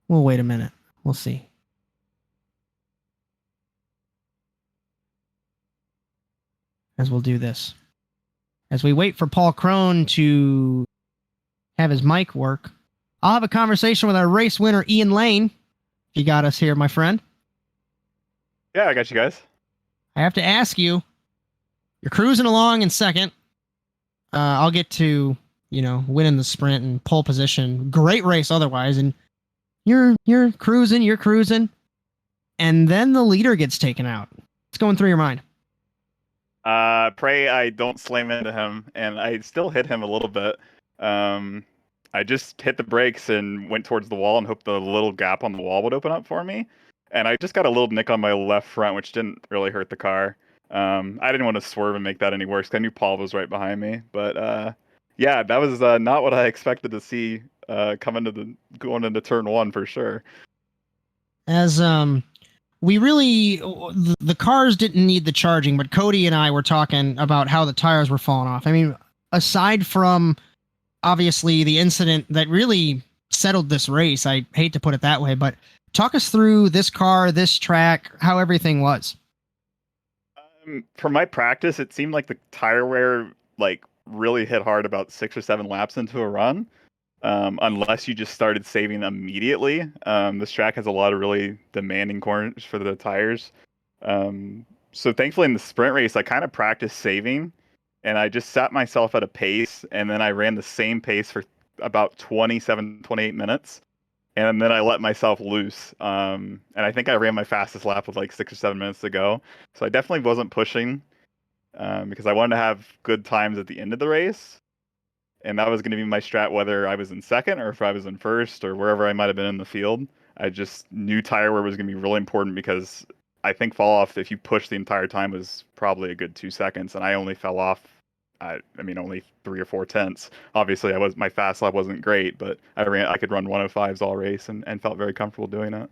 We'll wait a minute. We'll see. As we'll do this. As we wait for Paul Crone to have his mic work, I'll have a conversation with our race winner, Ian Lane. You got us here, my friend. Yeah, I got you guys. I have to ask you, you're cruising along in second. I'll get to, winning the sprint and pole position. Great race otherwise. And you're cruising. And then the leader gets taken out. What's going through your mind? Pray I don't slam into him, and I still hit him a little bit. I just hit the brakes and went towards the wall and hoped the little gap on the wall would open up for me. And I just got a little nick on my left front, which didn't really hurt the car. I didn't want to swerve and make that any worse, because I knew Paul was right behind me. But Yeah, that was not what I expected to see going into turn one for sure. As we really the cars didn't need the charging, but Cody and I were talking about how the tires were falling off. I mean, aside from obviously the incident that really settled this race, I hate to put it that way, but talk us through this car, this track, how everything was. For my practice, it seemed like the tire wear like really hit hard about 6 or 7 laps into a run. Unless you just started saving immediately. This track has a lot of really demanding corners for the tires. So thankfully in the sprint race, I kind of practiced saving, and I just set myself at a pace, and then I ran the same pace for about 27, 28 minutes. And then I let myself loose. And I think I ran my fastest lap with like 6 or 7 minutes to go. So I definitely wasn't pushing because I wanted to have good times at the end of the race. And that was going to be my strat, whether I was in second or if I was in first or wherever I might have been in the field. I just knew tire wear was going to be really important because I think fall off, if you push the entire time, was probably a good 2 seconds. And I only fell off, I mean, only 3 or 4 tenths. Obviously, my fast lap wasn't great, but I could run 105s all race and felt very comfortable doing it.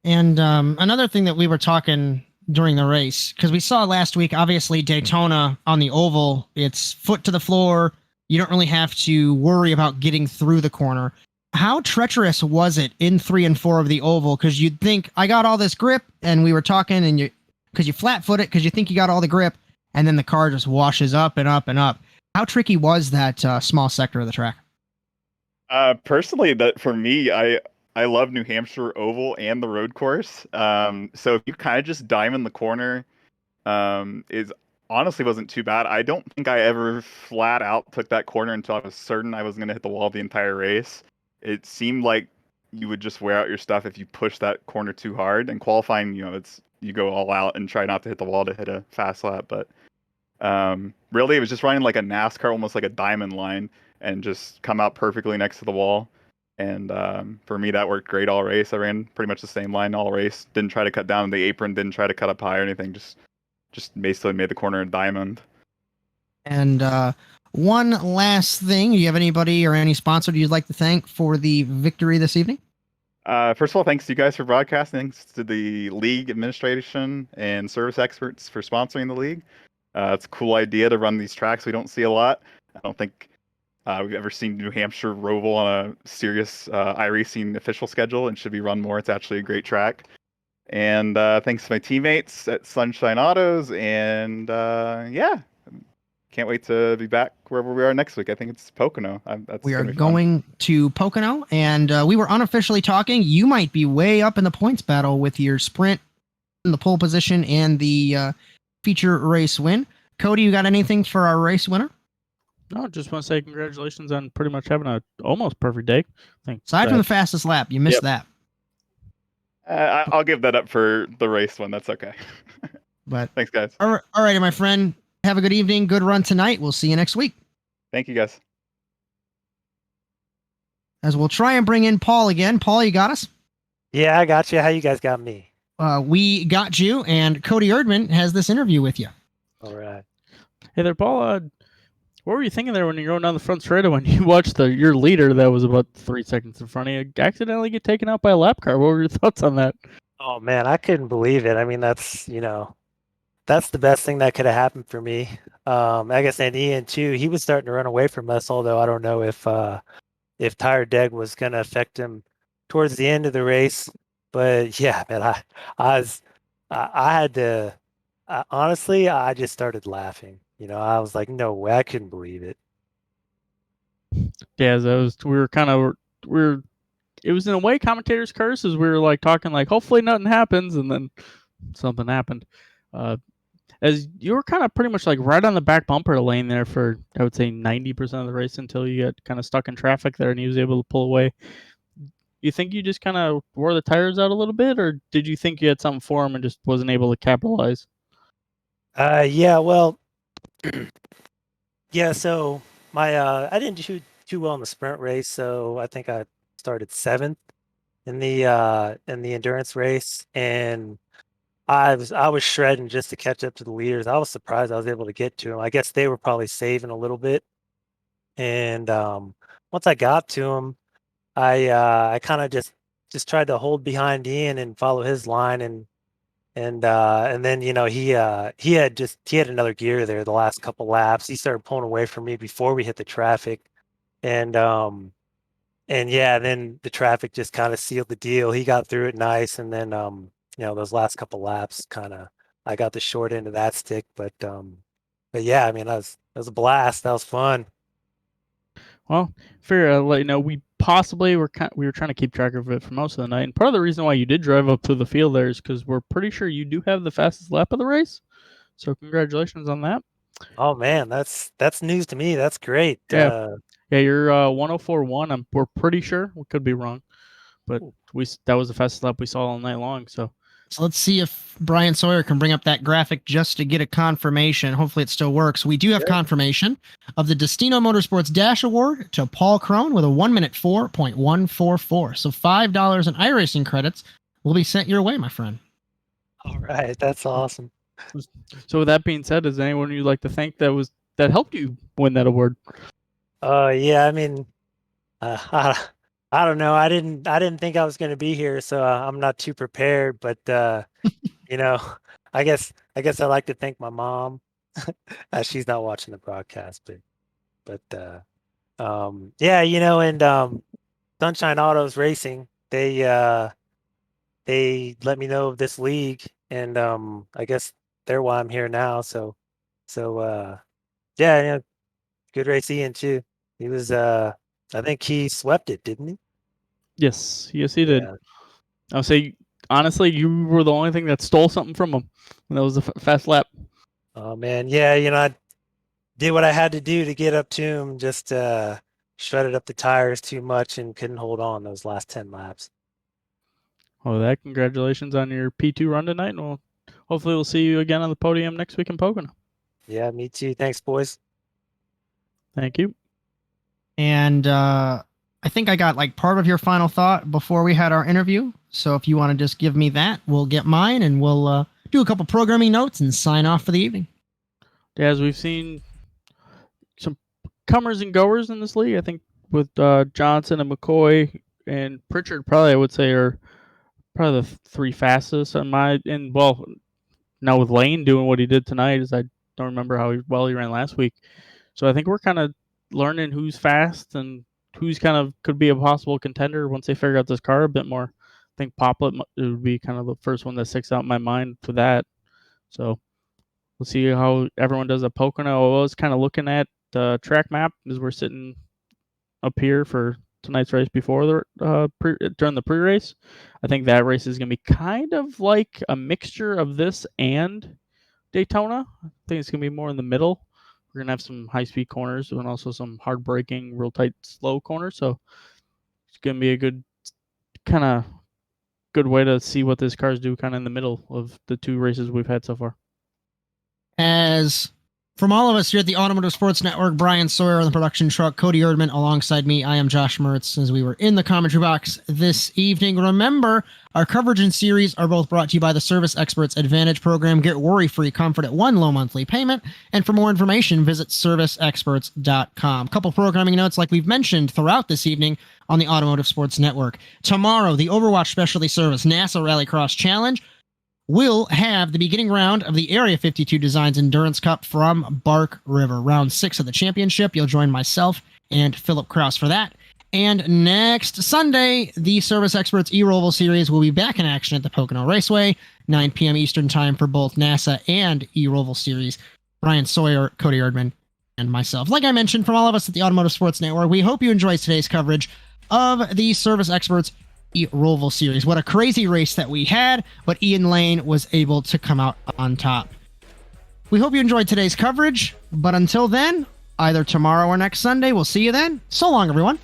And another thing that we were talking during the race, because we saw last week, obviously Daytona on the oval, it's foot to the floor. You don't really have to worry about getting through the corner. How treacherous was it in 3 and 4 of the oval? Because you'd think I got all this grip, and we were talking, and because you flat foot it, because you think you got all the grip, and then the car just washes up and up and up. How tricky was that small sector of the track? Personally, that for me, I love New Hampshire oval and the road course. So if you kind of just diamond the corner, is honestly wasn't too bad. I don't think I ever flat out took that corner until I was certain I was going to hit the wall the entire race. It seemed like you would just wear out your stuff if you push that corner too hard. And qualifying, you go all out and try not to hit the wall to hit a fast lap. But really, it was just running like a NASCAR, almost like a diamond line, and just come out perfectly next to the wall. And for me, that worked great all race. I ran pretty much the same line all race. Didn't try to cut down the apron. Didn't try to cut up high or anything. Just basically made the corner a diamond. And one last thing, do you have anybody or any sponsor you'd like to thank for the victory this evening? First of all, thanks to you guys for broadcasting. Thanks to the league administration and service experts for sponsoring the league. It's a cool idea to run these tracks we don't see a lot. I don't think we've ever seen New Hampshire Roval on a serious iRacing official schedule, and should be run more. It's actually a great track. And thanks to my teammates at Sunshine Autos. And yeah, can't wait to be back wherever we are next week. I think it's Pocono. We are going to Pocono, and we were unofficially talking. You might be way up in the points battle with your sprint, in the pole position, and the feature race win. Cody, you got anything for our race winner? No, just want to say congratulations on pretty much having a almost perfect day. Aside from the fastest lap, you missed that. I'll give that up for the race one. That's okay. But thanks, guys. All right, my friend. Have a good evening. Good run tonight. We'll see you next week. Thank you, guys. As we'll try and bring in Paul again. Paul, you got us? Yeah, I got you. How you guys got me? We got you, and Cody Erdmann has this interview with you. All right. Hey there, Paul. What were you thinking there when you're going down the front straight when you watched your leader that was about 3 seconds in front of you accidentally get taken out by a lap car? What were your thoughts on that? Oh, man, I couldn't believe it. I mean, that's the best thing that could have happened for me. I guess, and Ian, too, he was starting to run away from us, although I don't know if tire deg was going to affect him towards the end of the race. But, yeah, man, I had to honestly, I just started laughing. I was like, no way, I couldn't believe it. Yeah, it was in a way commentator's curse as we were like talking like hopefully nothing happens, and then something happened. As you were kind of pretty much like right on the back bumper lane there for, I would say, 90% of the race until you got kind of stuck in traffic there and he was able to pull away. You think you just kind of wore the tires out a little bit, or did you think you had something for him and just wasn't able to capitalize? Yeah, well, yeah, so I didn't do too well in the sprint race, so I think I started 7th in the endurance race, and I was shredding just to catch up to the leaders. I was surprised I was able to get to them. I guess they were probably saving a little bit. And once I got to him, I kind of just tried to hold behind Ian and follow his line, and then he had another gear there the last couple laps. He started pulling away from me before we hit the traffic, and yeah, then the traffic just kind of sealed the deal. He got through it nice, and then those last couple laps I got the short end of that stick, but yeah, I mean that was a blast. That was fun. Well, fair. Let you know, we were trying to keep track of it for most of the night, and part of the reason why you did drive up to the field there is because we're pretty sure you do have the fastest lap of the race. So congratulations on that. Oh man, that's news to me. That's great. Yeah, you're 104.1. We're pretty sure. We could be wrong, but that was the fastest lap we saw all night long. So let's see if Bryan Sawyer can bring up that graphic just to get a confirmation. Hopefully it still works. We do have confirmation of the Destino Motorsports Dash Award to Paul Crone with a 1-minute 4.144. So $5 in iRacing credits will be sent your way, my friend. All right, that's awesome. So with that being said, is anyone you'd like to thank that helped you win that award? Yeah, I mean, I don't know. I didn't think I was going to be here, so I'm not too prepared. But I guess I'd like to thank my mom. She's not watching the broadcast, but yeah, and Sunshine Autos Racing, they let me know of this league, and I guess they're why I'm here now. So yeah, good race, Ian too. He was I think he swept it, didn't he? Yes, he did. I'll say honestly, you were the only thing that stole something from him, and that was a fast lap. Oh man, yeah, I did what I had to do to get up to him. Just shredded up the tires too much and couldn't hold on those last 10 laps. Oh, congratulations on your P2 run tonight, and hopefully we'll see you again on the podium next week in Pocono. Yeah, me too. Thanks, boys. Thank you. And I think I got like part of your final thought before we had our interview. So if you want to just give me that, we'll get mine, and we'll do a couple programming notes and sign off for the evening. Yeah, as we've seen some comers and goers in this league, I think with Johnson and McCoy and Pritchard, probably I would say are probably the three fastest on now with Lane doing what he did tonight, is I don't remember how well he ran last week. So I think we're kind of learning who's fast and who's kind of could be a possible contender once they figure out this car a bit more. I think Poplet would be kind of the first one that sticks out in my mind for that. So we'll see how everyone does at Pocono. I was kind of looking at the track map as we're sitting up here for tonight's race before during the pre-race. I think that race is going to be kind of like a mixture of this and Daytona. I think it's going to be more in the middle. We're going to have some high-speed corners and also some hard braking, real tight, slow corners. So it's going to be a good way to see what this cars do kind of in the middle of the two races we've had so far. As from all of us here at the Automotive Sports Network, Bryan Sawyer on the production truck, Cody Erdmann alongside me, I am Josh Mertz, as we were in the commentary box this evening. Remember, our coverage and series are both brought to you by the Service Experts Advantage program. Get worry-free comfort at one low monthly payment. And for more information, visit serviceexperts.com. Couple programming notes like we've mentioned throughout this evening on the Automotive Sports Network. Tomorrow, the Overwatch Specialty Service NASA Rallycross Challenge will have the beginning round of the Area 52 Designs Endurance Cup from Bark River. Round 6 of the championship. You'll join myself and Philip Kraus for that. And next Sunday, the Service Experts eRoval Series will be back in action at the Pocono Raceway, 9 p.m. Eastern Time for both NASA and eRoval Series. Bryan Sawyer, Cody Erdmann, and myself. Like I mentioned, from all of us at the Automotive Sports Network, we hope you enjoyed today's coverage of the Service Experts eRoval Series. What a crazy race that we had, but Ian Lane was able to come out on top. We hope you enjoyed today's coverage, but until then, either tomorrow or next Sunday, we'll see you then. So long, everyone.